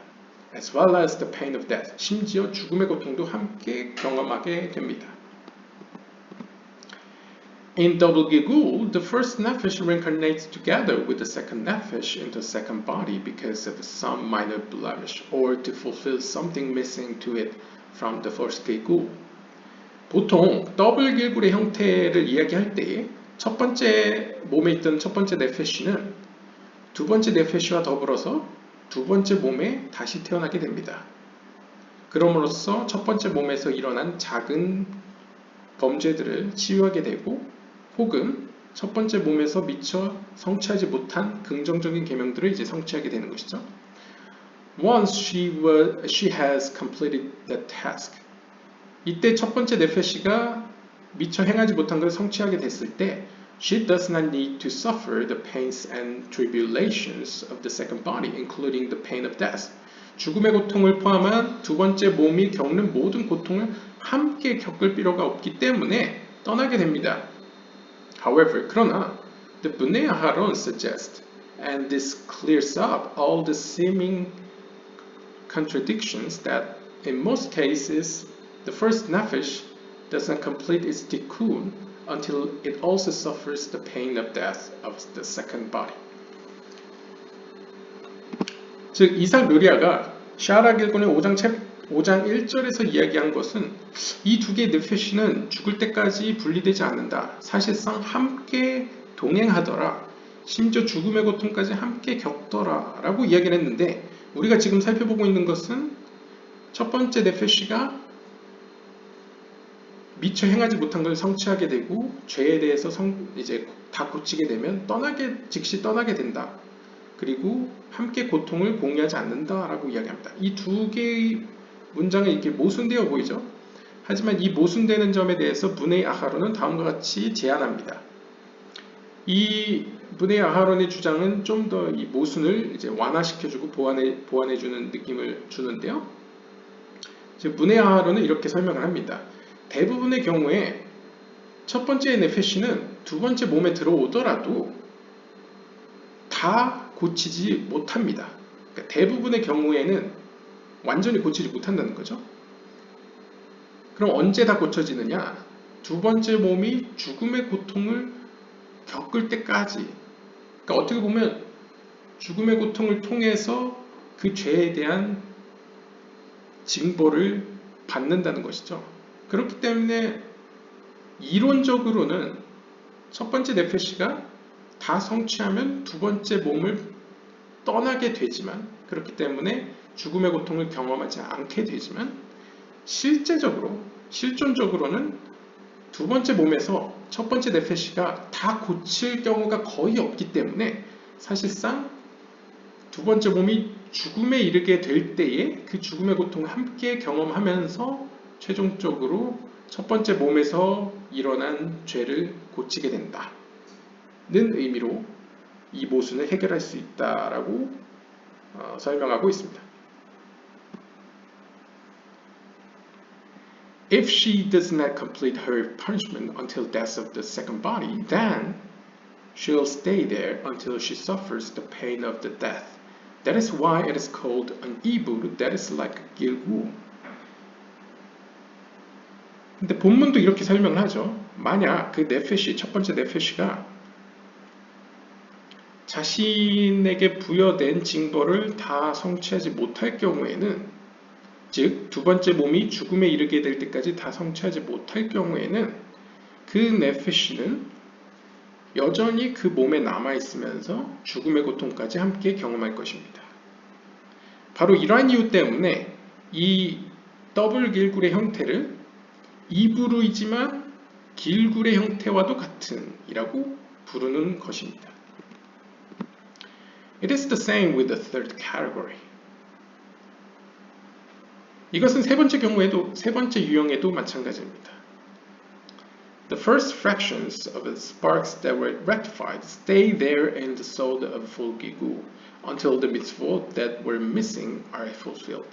As well as the pain of death. 심지어 죽음의 고통도 함께 경험하게 됩니다. In Double Gigul, the first Nefesh reincarnates together with the second Nefesh into a second body because of some minor blemish or to fulfill something missing to it from the first Gigul. 보통 더블 길굴의 형태를 이야기할 때 첫 번째 몸에 있던 첫 번째 네페시는 두 번째 네페시와 더불어서 두 번째 몸에 다시 태어나게 됩니다. 그럼으로써 첫 번째 몸에서 일어난 작은 범죄들을 치유하게 되고 혹은 첫 번째 몸에서 미처 성취하지 못한 긍정적인 계명들을 이제 성취하게 되는 것이죠. Once she has completed the task. 이때 첫 번째 네페시가 미처 행하지 못한 것을 성취하게 됐을 때 she does not need to suffer the pains and tribulations of the second body, including the pain of death. 죽음의 고통을 포함한 두 번째 몸이 겪는 모든 고통을 함께 겪을 필요가 없기 때문에 떠나게 됩니다. However, 그러나 the Bnei Aharon suggest, and this clears up all the seeming contradictions, that in most cases the first nefesh doesn't complete its tikkun until it also suffers the pain of death of the second body. 즉 이삭 르리아가 샤라 길곤의 5장 1절에서 이야기한 것은 이 두 개의 네페시는 죽을 때까지 분리되지 않는다. 사실상 함께 동행하더라. 심지어 죽음의 고통까지 함께 겪더라 라고 이야기를 했는데 우리가 지금 살펴보고 있는 것은 첫 번째 네페시가 미처 행하지 못한 걸 성취하게 되고 죄에 대해서 이제 다 고치게 되면 즉시 떠나게 된다. 그리고 함께 고통을 공유하지 않는다라고 이야기합니다. 이 두 개의 문장은 이렇게 모순되어 보이죠. 하지만 이 모순되는 점에 대해서 브네이 아하론은 다음과 같이 제안합니다. 이 브네이 아하론의 주장은 좀 더 이 모순을 이제 완화시켜주고 보완해주는 느낌을 주는데요. 브네이 아하론은 이렇게 설명을 합니다. 대부분의 경우에 첫 번째 네페시는 두 번째 몸에 들어오더라도 다 고치지 못합니다. 그러니까 대부분의 경우에는 완전히 고치지 못한다는 거죠. 그럼 언제 다 고쳐지느냐? 두 번째 몸이 죽음의 고통을 겪을 때까지. 그러니까 어떻게 보면 죽음의 고통을 통해서 그 죄에 대한 징벌을 받는다는 것이죠. 그렇기 때문에 이론적으로는 첫 번째 네페시가 다 성취하면 두 번째 몸을 떠나게 되지만 그렇기 때문에 죽음의 고통을 경험하지 않게 되지만 실존적으로는 두 번째 몸에서 첫 번째 네페시가 다 고칠 경우가 거의 없기 때문에 사실상 두 번째 몸이 죽음에 이르게 될 때에 그 죽음의 고통을 함께 경험하면서 최종적으로 첫 번째 몸에서 일어난 죄를 고치게 된다는 의미로 이 모순을 해결할 수 있다라고 설명하고 있습니다. If she does not complete her punishment until death of the second body, then she'll stay there until she suffers the pain of the death. That is why it is called an ibur that is like a gilgul. 근데 본문도 이렇게 설명을 하죠. 만약 그 네페시, 첫 번째 네페시가 자신에게 부여된 징벌을 다 성취하지 못할 경우에는, 즉 두 번째 몸이 죽음에 이르게 될 때까지 다 성취하지 못할 경우에는 그 네페시는 여전히 그 몸에 남아있으면서 죽음의 고통까지 함께 경험할 것입니다. 바로 이러한 이유 때문에 이 더블 길굴의 형태를 이브루이지만 길굴의 형태와도 같은 이라고 부르는 것입니다. It is the same with the third category. 이것은 세 번째 유형에도 마찬가지입니다. The first fractions of the sparks that were rectified stay there in the soul of full gilgul until the mitzvot that were missing are fulfilled.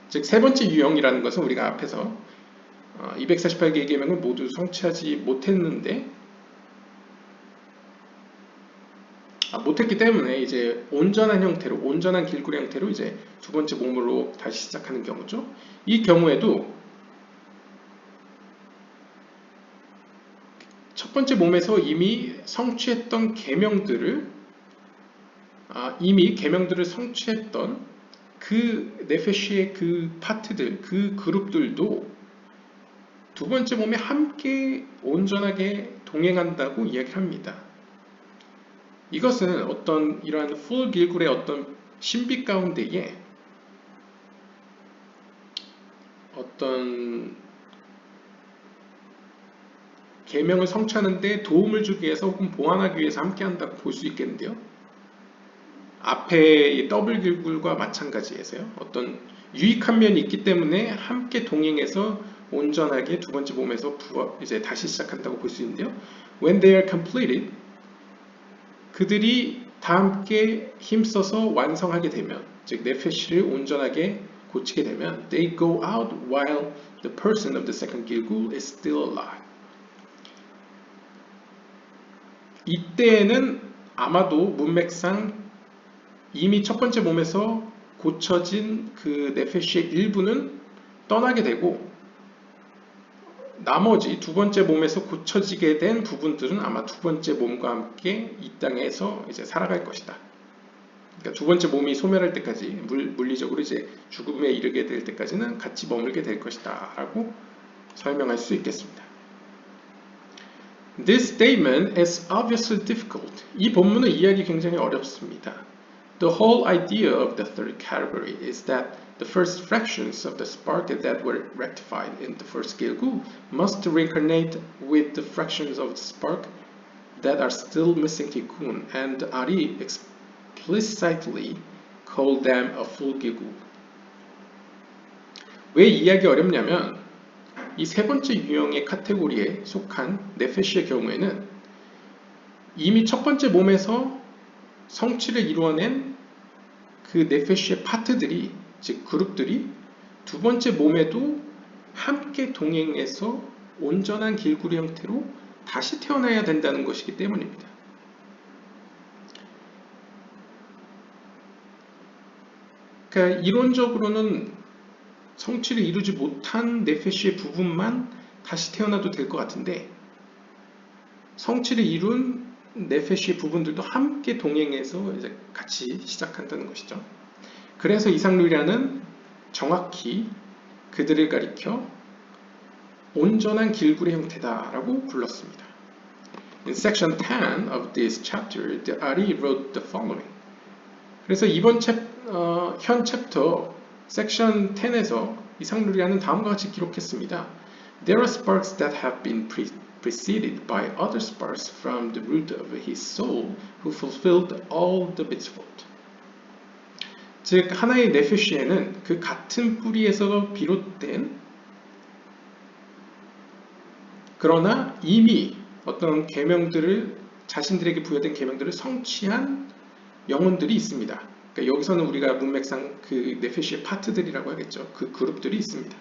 즉, 세 번째 유형이라는 것은 우리가 앞에서 248개의 계명을 모두 성취하지 못했는데 못했기 때문에 이제 온전한 형태로, 온전한 길굴의 형태로 이제 두 번째 몸으로 다시 시작하는 경우죠. 이 경우에도 첫 번째 몸에서 이미 성취했던 계명들을 성취했던 그 네페시의 그 파트들, 그 그룹들도 두 번째 몸에 함께 온전하게 동행한다고 이야기를 합니다. 이것은 어떤 이러한 풀 길굴의 어떤 신비 가운데에 어떤 계명을 성취하는 데 도움을 주기 위해서 혹은 보완하기 위해서 함께 한다고 볼 수 있겠는데요. 앞에 더블 길굴과 마찬가지에서요. 어떤 유익한 면이 있기 때문에 함께 동행해서 온전하게 두 번째 몸에서 이제 다시 시작한다고 볼 수 있는데요. When they are completed, 그들이 다 함께 힘써서 완성하게 되면, 즉 네페시를 온전하게 고치게 되면 they go out while the person of the second gilgul is still alive. 이때에는 아마도 문맥상 이미 첫 번째 몸에서 고쳐진 그 네페시의 일부는 떠나게 되고 나머지 두 번째 몸에서 고쳐지게 된 부분들은 아마 두 번째 몸과 함께 이 땅에서 이제 살아갈 것이다. 그러니까 두 번째 몸이 소멸할 때까지 물리적으로 이제 죽음에 이르게 될 때까지는 같이 머물게 될 것이다 라고 설명할 수 있겠습니다. This statement is obviously difficult. 이 본문은 이해하기 굉장히 어렵습니다. The whole idea of the third category is that the first fractions of the spark that were rectified in the first gilgul must reincarnate with the fractions of the spark that are still missing tikkun, and Ari explicitly called them a full gilgul. 왜 이해하기 어렵냐면 이 세 번째 유형의 카테고리에 속한 네페시의 경우에는 이미 첫 번째 몸에서 성취를 이루어낸 그 네페시의 파트들이, 즉 그룹들이 두 번째 몸에도 함께 동행해서 온전한 길구리 형태로 다시 태어나야 된다는 것이기 때문입니다. 그러니까 이론적으로는 성취를 이루지 못한 네페시의 부분만 다시 태어나도 될 것 같은데 성취를 이룬 네페시의 부분들도 함께 동행해서 이제 같이 시작한다는 것이죠. 그래서 이상루리아는 정확히 그들을 가리켜 온전한 길구리 형태다라고 불렀습니다. In section 10 of this chapter, the Ari wrote the following. 그래서 이번 현 챕터 섹션 10에서 이상루리아는 다음과 같이 기록했습니다. There are sparks that have been preceded by other sparks from the root of his soul who fulfilled all the mitzvot. 즉 하나의 네페시에는 그 같은 뿌리에서 비롯된 그러나 이미 어떤 계명들을 자신들에게 부여된 계명들을 성취한 영혼들이 있습니다. 그러니까 여기서는 우리가 문맥상 그 네페시의 파트들이라고 하겠죠. 그 그룹들이 있습니다.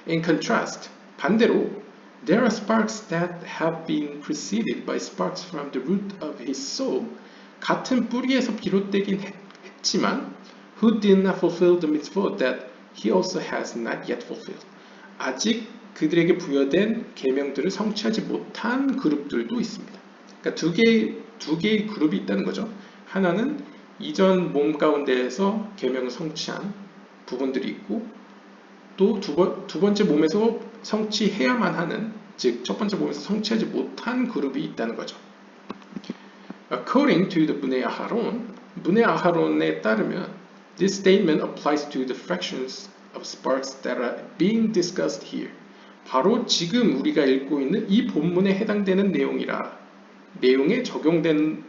In contrast, 반대로 there are sparks that have been preceded by sparks from the root of his soul. 같은 뿌리에서 비롯되긴 했지만 who did not fulfill the mitzvot that he also has not yet fulfilled. 아직 그들에게 부여된 계명들을 성취하지 못한 그룹들도 있습니다. 그러니까 두 개의 그룹이 있다는 거죠. 하나는 이전 몸 가운데에서 계명을 성취한 부분들이 있고 또 두 번째 몸에서 성취해야만 하는 즉 첫 번째 몸에서 성취하지 못한 그룹이 있다는 거죠. According to the 문의 아하론에 따르면 this statement applies to the fractions of sparks that are being discussed here. 바로 지금 우리가 읽고 있는 이 본문에 해당되는 내용에 적용된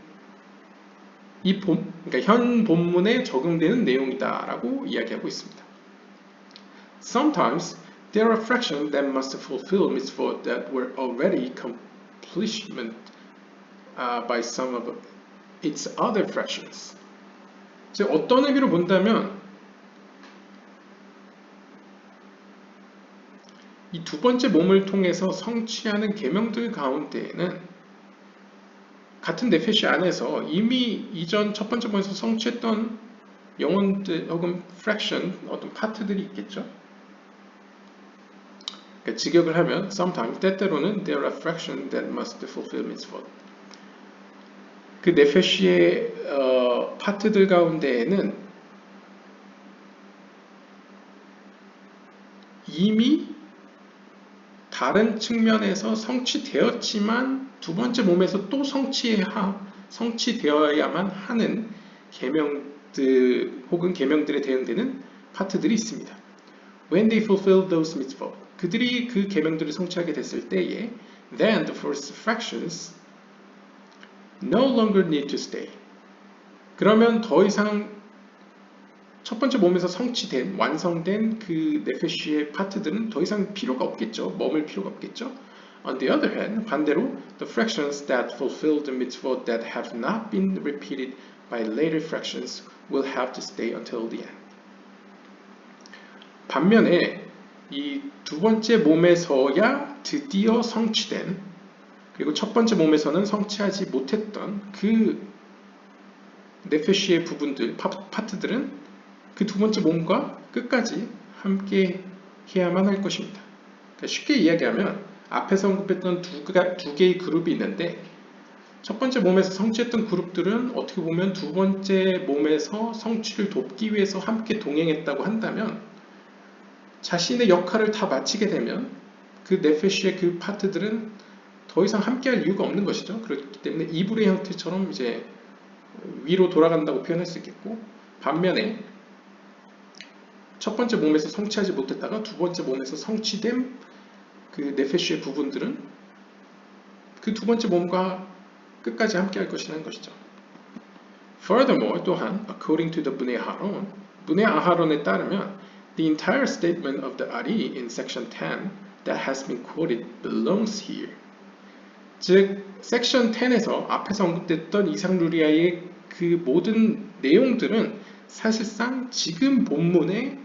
그러니까 현 본문에 적용되는 내용이다라고 이야기하고 있습니다. Sometimes there are fractions that must fulfill mitzvot that were already completion by some of its other fractions. 즉 어떤 의미로 본다면 이 두 번째 몸을 통해서 성취하는 계명들 가운데에는 같은 네페시 안에서 이미 이전 첫 번째 몸에서 성취했던 영혼들 혹은 fraction 어떤 파트들이 있겠죠. 그러니까 직역을 하면 sometimes 때때로는 there are fractions that must fulfill mitzvot. 그 네페시의 파트들 가운데에는 이미 다른 측면에서 성취되었지만 두 번째 몸에서 또 성취되어야만 하는 계명들 혹은 계명들에 대응되는 파트들이 있습니다. When they fulfill those mitzvot, 그들이 그 계명들을 성취하게 됐을 때에, then the first fractions no longer need to stay. 그러면 더 이상 첫 번째 몸에서 성취된, 완성된 그 네페시의 파트들은 더 이상 필요가 없겠죠. 머물 필요가 없겠죠. On the other hand, 반대로, the fractions that fulfill the mitzvot that have not been repeated by later fractions will have to stay until the end. 반면에 이 두 번째 몸에서야 드디어 성취된 그리고 첫 번째 몸에서는 성취하지 못했던 그 네페시의 부분들, 파트들은 그 두 번째 몸과 끝까지 함께 해야만 할 것입니다. 그러니까 쉽게 이야기하면 앞에서 언급했던 두 개의 그룹이 있는데 첫 번째 몸에서 성취했던 그룹들은 어떻게 보면 두 번째 몸에서 성취를 돕기 위해서 함께 동행했다고 한다면 자신의 역할을 다 마치게 되면 그 네페시의 그 파트들은 더 이상 함께할 이유가 없는 것이죠. 그렇기 때문에 이불의 형태처럼 이제 위로 돌아간다고 표현할 수 있겠고 반면에 첫 번째 몸에서 성취하지 못했다가 두 번째 몸에서 성취된 그 네페시의 부분들은 그 두 번째 몸과 끝까지 함께할 것이라는 것이죠. Furthermore, 또한 according to the 문의 아하론에 따르면 the entire statement of the Ari in section 10 that has been quoted belongs here. 즉, 섹션 10에서 앞에서 언급됐던 이상루리아의 그 모든 내용들은 사실상 지금 본문에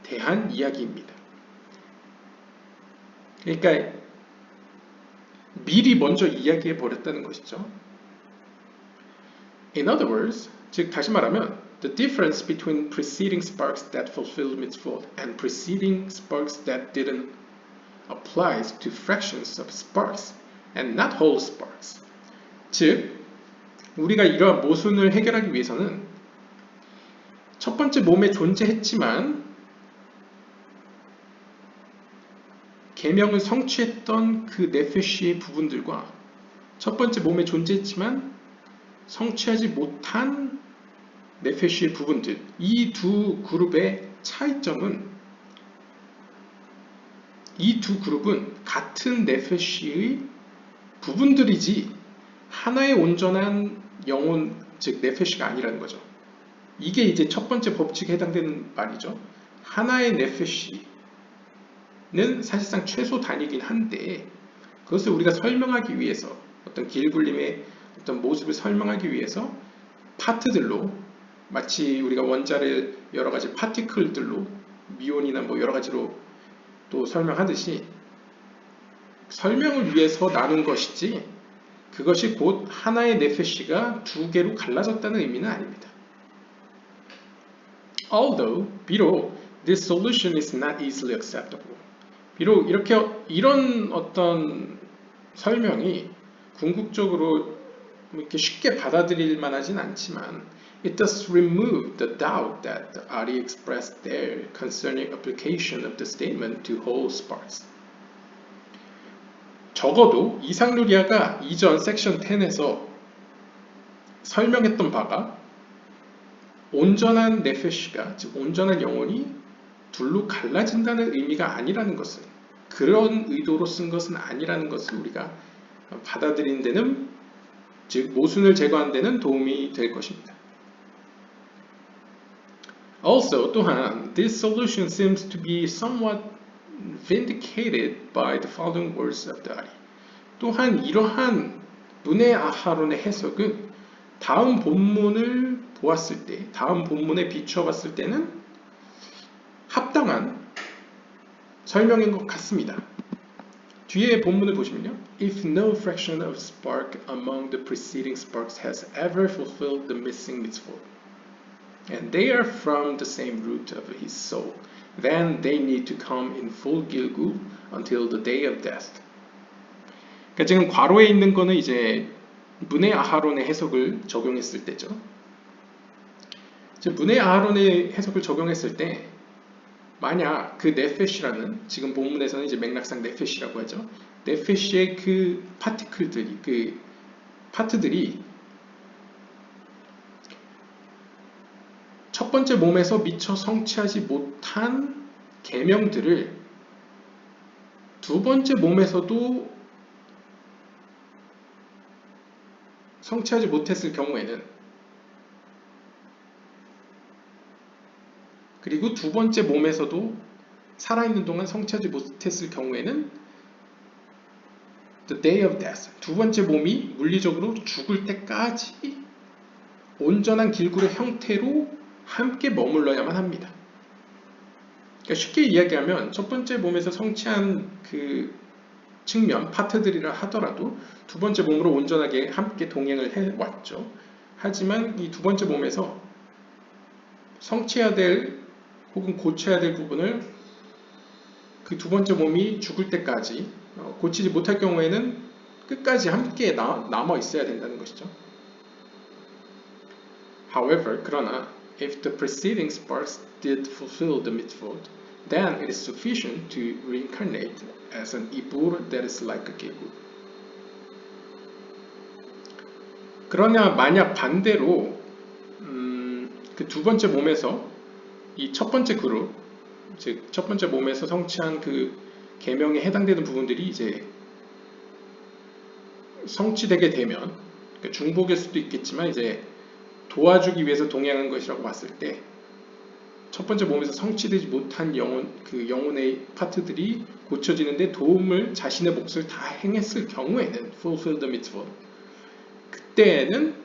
대한 이야기입니다. 그러니까 미리 먼저 이야기해 버렸다는 것이죠. In other words, 즉 다시 말하면 the difference between preceding sparks that fulfilled mitzvot and preceding sparks that didn't applies to fractions of sparks and not whole sparks. 즉 우리가 이러한 모순을 해결하기 위해서는 첫 번째 몸에 존재했지만 계명을 성취했던 그 네페시의 부분들과 첫 번째 몸에 존재했지만 성취하지 못한 네페시의 부분들 이 두 그룹의 차이점은 이 두 그룹은 같은 네페시의 부분들이지 하나의 온전한 영혼, 즉 네페시가 아니라는 거죠. 이게 이제 첫 번째 법칙에 해당되는 말이죠. 하나의 네페시는 사실상 최소 단위이긴 한데 그것을 우리가 설명하기 위해서 어떤 길굴림의 어떤 모습을 설명하기 위해서 파트들로 마치 우리가 원자를 여러 가지 파티클들로 미온이나 뭐 여러 가지로 또 설명하듯이 설명을 위해서 나눈 것이지 그것이 곧 하나의 네페시가 두 개로 갈라졌다는 의미는 아닙니다. Although, 비록 this solution is not easily acceptable. 비록 이런 어떤 설명이 궁극적으로 이렇게 쉽게 받아들일 만하진 않지만 it does remove the doubt that Ari expressed there concerning application of the statement to whole sparks. 적어도 이상루리아가 이전 섹션 10에서 설명했던 바가 온전한 네페시가, 즉 온전한 영혼이 둘로 갈라진다는 의미가 아니라는 것을, 그런 의도로 쓴 것은 아니라는 것을 우리가 받아들이는 데는, 즉 모순을 제거하는 데는 도움이 될 것입니다. Also, 또한 this solution seems to be somewhat vindicated by the following words of the Ari. 또한 이러한 문의 아하론의 해석은 다음 본문을 보았을 때, 다음 본문에 비추어 봤을 때는 합당한 설명인 것 같습니다. 뒤에 본문을 보시면요. If no fraction of spark among the preceding sparks has ever fulfilled the missing mitzvot, and they are from the same root of his soul, then they need to come in full gilgul until the day of death. 그러니까 지금 괄호에 있는 거는 이제 문의 아하론의 해석을 적용했을 때죠. 문의 아하론의 해석을 적용했을 때 만약 그 네페시라는, 지금 본문에서는 이제 맥락상 네페시라고 하죠. 네페시의 그 파티클들이, 그 파트들이 첫 번째 몸에서 미처 성취하지 못한 계명들을 두 번째 몸에서도 성취하지 못했을 경우에는, 그리고 두 번째 몸에서도 살아있는 동안 성취하지 못했을 경우에는 the day of death, 두 번째 몸이 물리적으로 죽을 때까지 온전한 길굴의 형태로 함께 머물러야만 합니다. 그러니까 쉽게 이야기하면 첫 번째 몸에서 성취한 그 측면, 파트들이라 하더라도 두 번째 몸으로 온전하게 함께 동행을 해왔죠. 하지만 이 두 번째 몸에서 성취해야 될 혹은 고쳐야 될 부분을 그 두 번째 몸이 죽을 때까지 고치지 못할 경우에는 끝까지 함께 남아 있어야 된다는 것이죠. However, 그러나 if the preceding sparks did fulfill the mitzvot, then it is sufficient to reincarnate as an ibur that is like a gilgul. 그러나 만약 반대로 그 두 번째 몸에서 이 첫 번째 그룹, 즉 첫 번째 몸에서 성취한 그 계명에 해당되는 부분들이 이제 성취되게 되면, 그러니까 중복일 수도 있겠지만 이제 도와주기 위해서 동행한 것이라고 봤을 때 첫 번째 몸에서 성취되지 못한 영혼, 그 영혼의 파트들이 고쳐지는데 도움을, 자신의 몫을 다 행했을 경우에는 fulfill the mitzvot, 그때는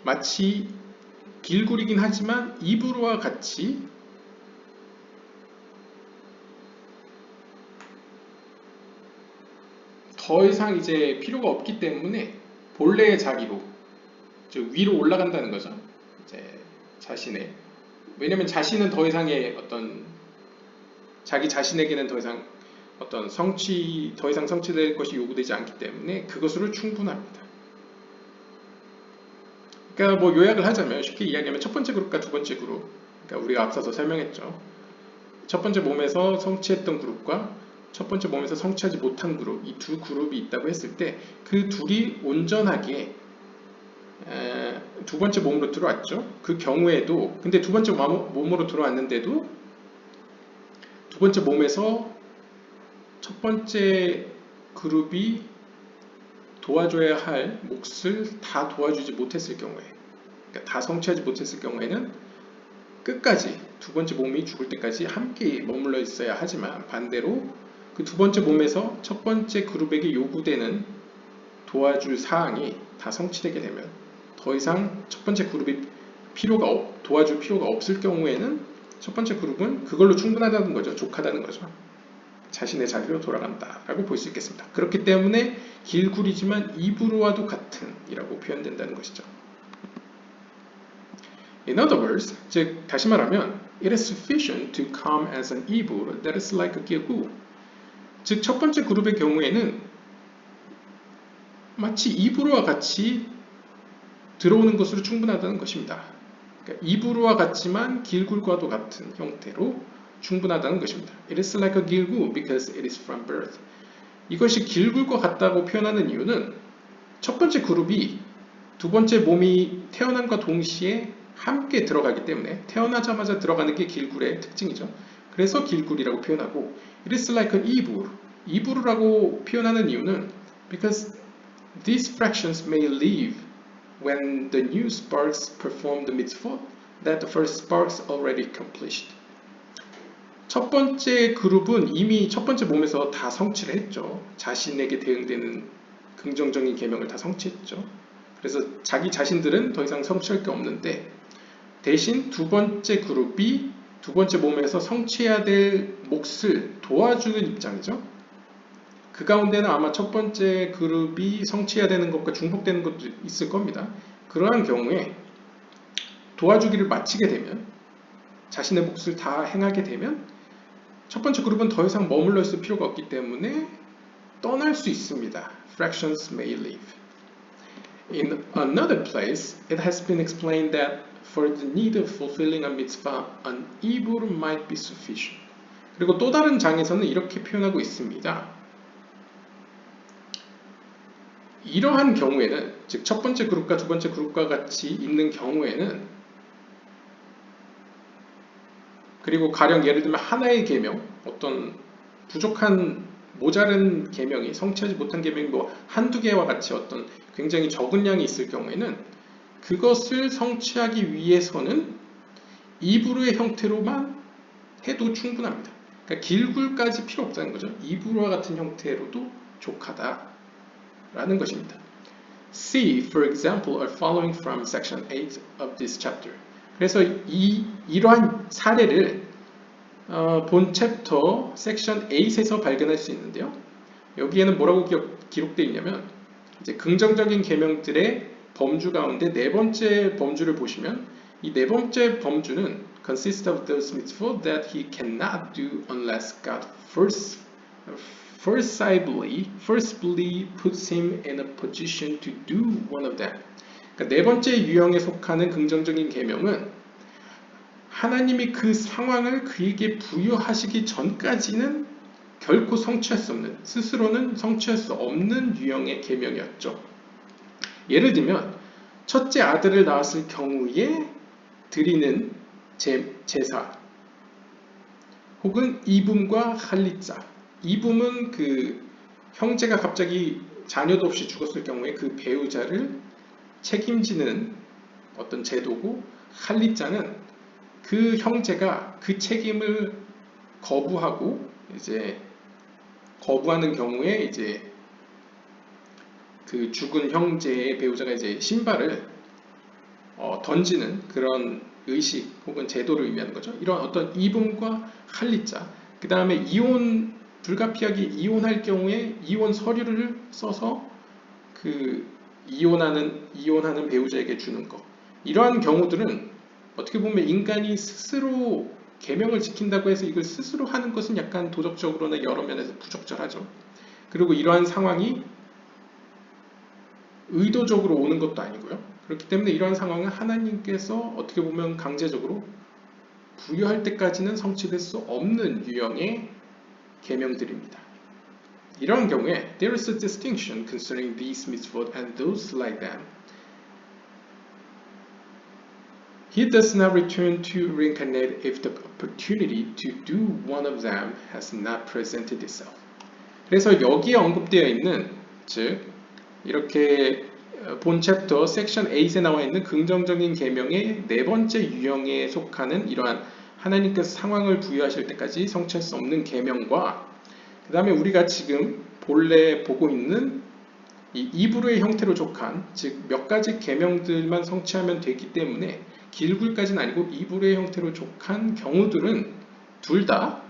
마치 길굴이긴 하지만 이브루와 같이 더 이상 이제 필요가 없기 때문에 본래의 자리로, 즉 위로 올라간다는 거죠. 이제 자신의, 왜냐면 자신은 더 이상의 어떤, 자기 자신에게는 더 이상 어떤 더 이상 성취될 것이 요구되지 않기 때문에 그것으로 충분합니다. 그러니까 뭐 요약을 하자면, 쉽게 이야기하면 첫 번째 그룹과 두 번째 그룹, 그러니까 우리가 앞서서 설명했죠. 첫 번째 몸에서 성취했던 그룹과 첫 번째 몸에서 성취하지 못한 그룹, 이 두 그룹이 있다고 했을 때 그 둘이 온전하게 두 번째 몸으로 들어왔죠. 그 경우에도, 근데 두 번째 몸으로 들어왔는데도 두 번째 몸에서 첫 번째 그룹이 도와줘야 할 몫을 다 도와주지 못했을 경우에, 그러니까 다 성취하지 못했을 경우에는 끝까지 두 번째 몸이 죽을 때까지 함께 머물러 있어야 하지만, 반대로 그 두 번째 몸에서 첫 번째 그룹에게 요구되는 도와줄 사항이 다 성취되게 되면 더 이상 첫 번째 그룹이 도와줄 필요가 없을 경우에는 첫 번째 그룹은 그걸로 충분하다는 거죠. 족하다는 거죠. 자신의 자리로 돌아간다 라고 볼 수 있겠습니다. 그렇기 때문에 길굴이지만 이브루와도 같은 이라고 표현된다는 것이죠. In other words, 즉 다시 말하면 it is sufficient to come as an 이불 that is like a 길구. 즉 첫 번째 그룹의 경우에는 마치 이브루와 같이 들어오는 것으로 충분하다는 것입니다. 그러니까 이브루와 같지만 길굴과도 같은 형태로 충분하다는 것입니다. It is like a 길구 because it is from birth. 이것이 길굴과 같다고 표현하는 이유는 첫 번째 그룹이 두 번째 몸이 태어남과 동시에 함께 들어가기 때문에 태어나자마자 들어가는 게 길굴의 특징이죠. 그래서 길굴이라고 표현하고 It is like an 이불, 이불이라고 표현하는 이유는 because these fractions may leave when the new sparks perform the mitzvot that the first sparks already accomplished. 첫 번째 그룹은 이미 첫 번째 몸에서 다 성취를 했죠. 자신에게 대응되는 긍정적인 계명을 다 성취했죠. 그래서 자기 자신들은 더 이상 성취할 게 없는데 대신 두 번째 그룹이 두 번째 몸에서 성취해야 될 몫을 도와주는 입장이죠. 그 가운데는 아마 첫 번째 그룹이 성취해야 되는 것과 중복되는 것도 있을 겁니다. 그러한 경우에 도와주기를 마치게 되면 자신의 몫을 다 행하게 되면 첫 번째 그룹은 더 이상 머물러 있을 필요가 없기 때문에 떠날 수 있습니다. Fractions may leave. In another place, it has been explained that for the need of fulfilling a mitzvah, an ibur might be sufficient. 그리고 또 다른 장에서는 이렇게 표현하고 있습니다. 이러한 경우에는, 즉 첫 번째 그룹과 두 번째 그룹과 같이 있는 경우에는, 그리고 가령 예를 들면 하나의 계명, 어떤 부족한 모자른 계명이, 성취하지 못한 계명이 뭐 한두 개와 같이 어떤 굉장히 적은 양이 있을 경우에는 그것을 성취하기 위해서는 이브루의 형태로만 해도 충분합니다. 그러니까 길굴까지 필요 없다는 거죠. 이브루와 같은 형태로도 족하다라는 것입니다. See, for example, are following from section 8 of this chapter. 그래서 이러한 사례를 본 챕터 섹션 8에서 발견할 수 있는데요. 여기에는 뭐라고 기록되어 있냐면, 이제 긍정적인 계명들의 범주 가운데 네 번째 범주를 보시면 이 네 번째 범주는 consist of those mitzvot that he cannot do unless God forcibly puts him in a position to do one of them. 그러니까 네 번째 유형에 속하는 긍정적인 계명은 하나님이 그 상황을 그에게 부여하시기 전까지는 결코 성취할 수 없는, 스스로는 성취할 수 없는 유형의 계명이었죠. 예를 들면 첫째 아들을 낳았을 경우에 드리는 제사, 혹은 이붐과 할리자. 이붐은 그 형제가 갑자기 자녀도 없이 죽었을 경우에 그 배우자를 책임지는 어떤 제도고, 할리자는 그 형제가 그 책임을 거부하고 이제 거부하는 경우에 이제 그 죽은 형제의 배우자가 이제 신발을 던지는 그런 의식 혹은 제도를 의미하는 거죠. 이런 어떤 이분과 할리자, 그 다음에 불가피하게 이혼할 경우에 이혼 서류를 써서 그 이혼하는 배우자에게 주는 것. 이러한 경우들은 어떻게 보면 인간이 스스로 계명을 지킨다고 해서 이걸 스스로 하는 것은 약간 도덕적으로나 여러 면에서 부적절하죠. 그리고 이러한 상황이 의도적으로 오는 것도 아니고요. 그렇기 때문에 이러한 상황은 하나님께서 어떻게 보면 강제적으로 부여할 때까지는 성취될 수 없는 유형의 계명들입니다. 이러한 경우에 there is a distinction concerning these mitzvot and those like them. He does not return to reincarnate if the opportunity to do one of them has not presented itself. 그래서 여기에 언급되어 있는, 즉 이렇게 본 챕터 섹션 8에 나와 있는 긍정적인 계명의 네 번째 유형에 속하는 이러한 하나님께서 상황을 부여하실 때까지 성취할 수 없는 계명과 그 다음에 우리가 지금 본래 보고 있는 이 이브루의 형태로 족한, 즉 몇 가지 계명들만 성취하면 되기 때문에 길굴까지는 아니고 이브루의 형태로 족한 경우들은 둘 다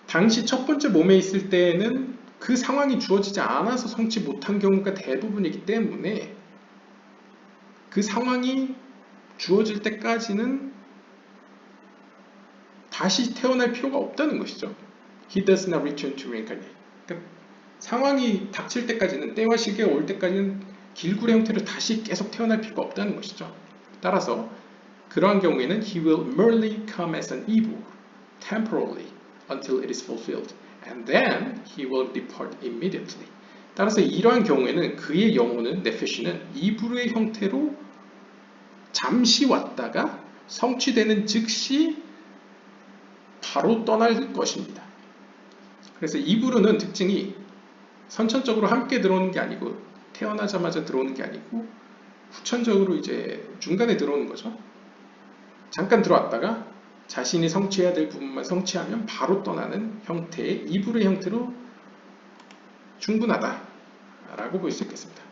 당시 첫 번째 몸에 있을 때에는 그 상황이 주어지지 않아서 성취 못한 경우가 대부분이기 때문에 그 상황이 주어질 때까지는 다시 태어날 필요가 없다는 것이죠. He does not return to reincarnate. 그러니까 상황이 닥칠 때까지는, 때와 시기가 올 때까지는 길굴의 형태로 다시 계속 태어날 필요가 없다는 것이죠. 따라서 그러한 경우에는 He will merely come as an evil, temporarily, until it is fulfilled, and then He will depart immediately. 따라서 이러한 경우에는 그의 영혼은, 네페시는 이브루의 형태로 잠시 왔다가 성취되는 즉시 바로 떠날 것입니다. 그래서 이브루는 특징이 선천적으로 함께 들어오는 게 아니고 태어나자마자 들어오는 게 아니고 후천적으로 이제 중간에 들어오는 거죠. 잠깐 들어왔다가 자신이 성취해야 될 부분만 성취하면 바로 떠나는 형태의 이브루의 형태로 충분하다라고 볼 수 있겠습니다.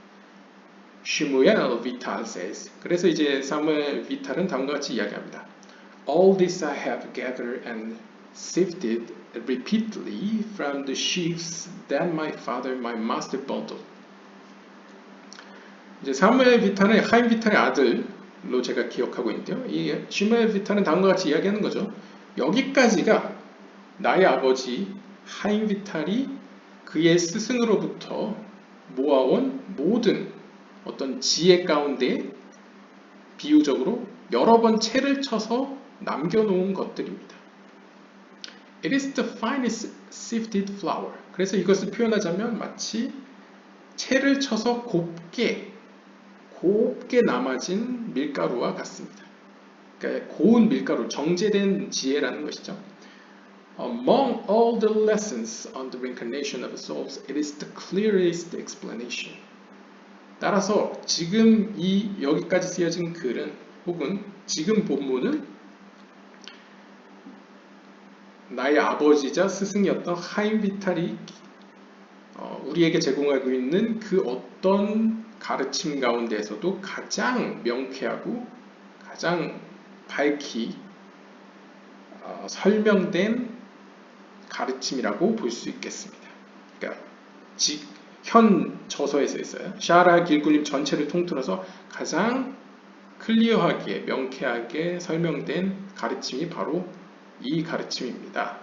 슈무엘 비탈 says, 그래서 이제 사무엘 비탈은 다음과 같이 이야기합니다. All this I have gathered and sifted repeatedly from the sheaves that my father, my master bundled. 이제 사무엘 비탈은 하임 비탈의 아들로 제가 기억하고 있는데요. 이 슈무엘 비탈은 다음과 같이 이야기하는 거죠. 여기까지가 나의 아버지 하임 비탈이 그의 스승으로부터 모아온 모든 어떤 지혜 가운데 비유적으로 여러 번 채를 쳐서 남겨놓은 것들입니다. It is the finest sifted flour. 그래서 이것을 표현하자면 마치 채를 쳐서 곱게 남아진 밀가루와 같습니다. 그러니까 고운 밀가루, 정제된 지혜라는 것이죠. Among all the lessons on the reincarnation of souls, it is the clearest explanation. 따라서 지금 여기까지 쓰여진 글은 혹은 지금 본문은 나의 아버지자 스승이었던 하임 비탈이 우리에게 제공하고 있는 그 어떤 가르침 가운데에서도 가장 명쾌하고 가장 밝히 설명된 가르침이라고 볼 수 있겠습니다. 그러니까 현 저서에서 있어요. 샤라 길굴림 전체를 통틀어서 가장 클리어하게 명쾌하게 설명된 가르침이 바로 이 가르침입니다.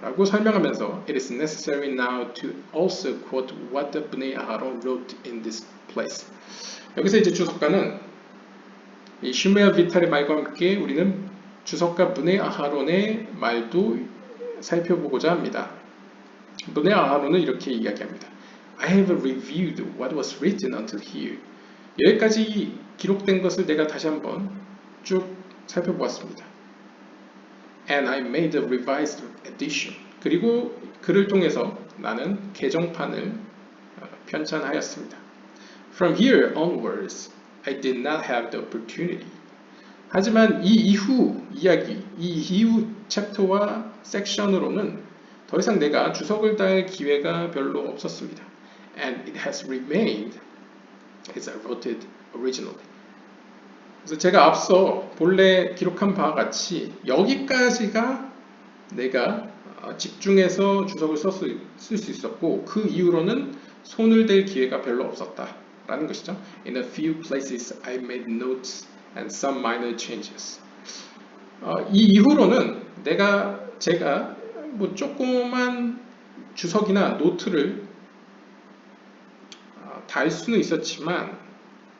라고 설명하면서 It is necessary now to also quote what the Bnei Aharon wrote in this place. 여기서 이제 주석가는 이 슈메아 비탈의 말과 함께 우리는 주석가 브네 아하론의 말도 살펴보고자 합니다. 브네 아하론은 이렇게 이야기합니다. I have reviewed what was written until here. 여기까지 기록된 것을 내가 다시 한번 쭉 살펴보았습니다. And I made a revised edition. 그리고 그를 통해서 나는 개정판을 편찬하였습니다. From here onwards, I did not have the opportunity. 하지만 이 이후 이야기, 이 이후 챕터와 섹션으로는 더 이상 내가 주석을 달 기회가 별로 없었습니다. And it has remained as I wrote it originally. 그래서 제가 앞서 본래 기록한 바와 같이 여기까지가 내가 집중해서 주석을 쓸 수 있었고 그 이후로는 손을 댈 기회가 별로 없었다라는 것이죠. In a few places I made notes and some minor changes. 이 이후로는 제가 뭐 조그만 주석이나 노트를 달 수는 있었지만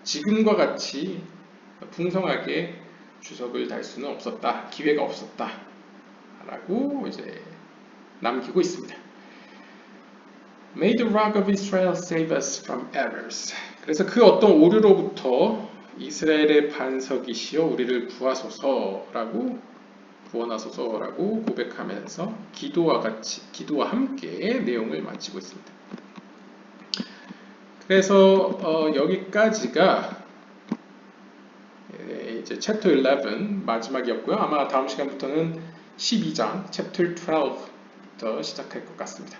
지금과 같이 풍성하게 주석을 달 수는 없었다, 기회가 없었다 라고 이제 남기고 있습니다. May the rock of Israel save us from errors. 그래서 그 어떤 오류로부터 이스라엘의 반석이시여 우리를 구원하소서라고 고백하면서 기도와 함께 내용을 마치고 있습니다. 그래서 여기까지가 이제 챕터 11 마지막이었고요. 아마 다음 시간부터는 12장 챕터 12부터 시작할 것 같습니다.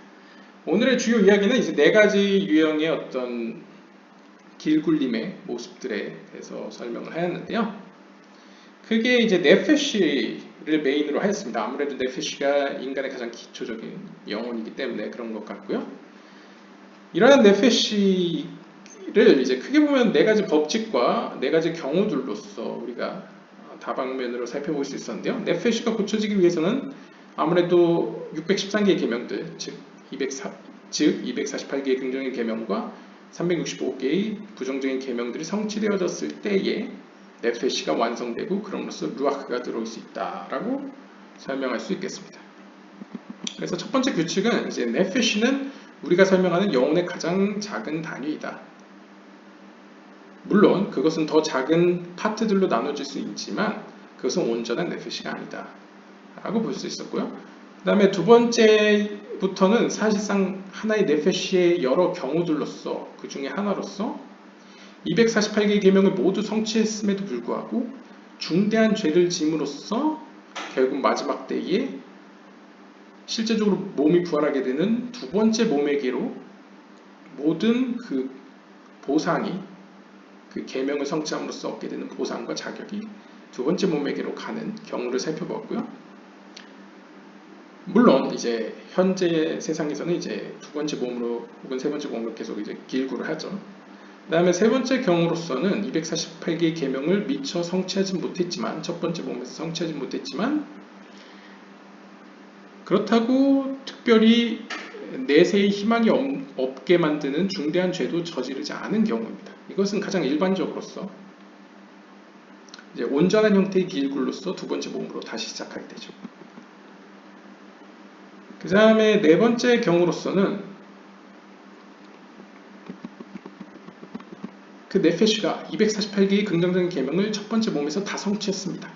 오늘의 주요 이야기는 이제 네 가지 유형의 어떤 길굴림의 모습들에 대해서 설명을 하였는데요. 그게 이제 네페시를 메인으로 하였습니다. 아무래도 네페시가 인간의 가장 기초적인 영혼이기 때문에 그런 것 같고요. 이러한 네페시를 이제 크게 보면 네 가지 법칙과 네 가지 경우들로서 우리가 다방면으로 살펴볼 수 있었는데요. 네페시가 고쳐지기 위해서는 아무래도 613개의 계명들, 즉 248개의 긍정의 계명과 365개의 부정적인 계명들이 성취되어졌을 때에 네페시가 완성되고 그럼으로써 루아크가 들어올 수 있다라고 설명할 수 있겠습니다. 그래서 첫 번째 규칙은 이제 네페시는 우리가 설명하는 영혼의 가장 작은 단위이다. 물론 그것은 더 작은 파트들로 나눠질 수 있지만 그것은 온전한 네페시가 아니다 라고 볼 수 있었고요. 그 다음에 두 번째부터는 사실상 하나의 네페시의 여러 경우들로서 그 중에 하나로서 248개의 계명을 모두 성취했음에도 불구하고 중대한 죄를 짐으로써 결국 마지막 때에 실제적으로 몸이 부활하게 되는 두 번째 몸에게로 모든 그 보상이 그 계명을 성취함으로써 얻게 되는 보상과 자격이 두 번째 몸에게로 가는 경우를 살펴보았고요. 물론 이제 현재 세상에서는 이제 두 번째 몸으로 혹은 세 번째 몸으로 계속 이제 길구를 하죠. 그 다음에 세 번째 경우로서는 248개의 계명을 미처 성취하지 못했지만 첫 번째 몸에서 성취하지 못했지만 그렇다고 특별히 내세의 희망이 없게 만드는 중대한 죄도 저지르지 않은 경우입니다. 이것은 가장 일반적으로서 이제 온전한 형태의 길굴로서 두 번째 몸으로 다시 시작하게 되죠. 그 다음에 네 번째 경우로서는 그 네페시가 248개의 긍정적인 계명을 첫 번째 몸에서 다 성취했습니다.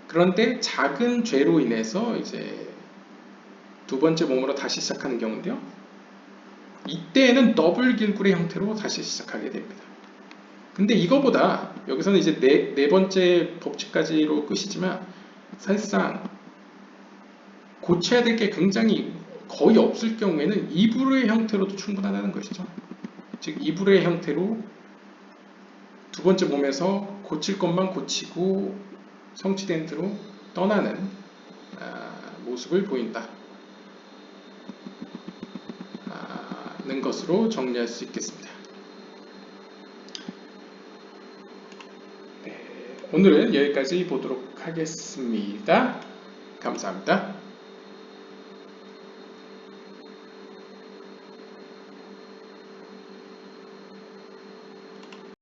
그런데 작은 죄로 인해서 이제 두 번째 몸으로 다시 시작하는 경우인데요. 이때에는 더블 길굴의 형태로 다시 시작하게 됩니다. 근데 이거보다 여기서는 이제 네 번째 법칙까지로 끝이지만 사실상 고쳐야 될 게 굉장히 거의 없을 경우에는 이불의 형태로도 충분하다는 것이죠. 즉 이불의 형태로 두 번째 몸에서 고칠 것만 고치고 성취된 대로 떠나는 모습을 보인다. 는 것으로 정리할 수 있겠습니다. 네, 오늘은 여기까지 보도록 하겠습니다. 감사합니다.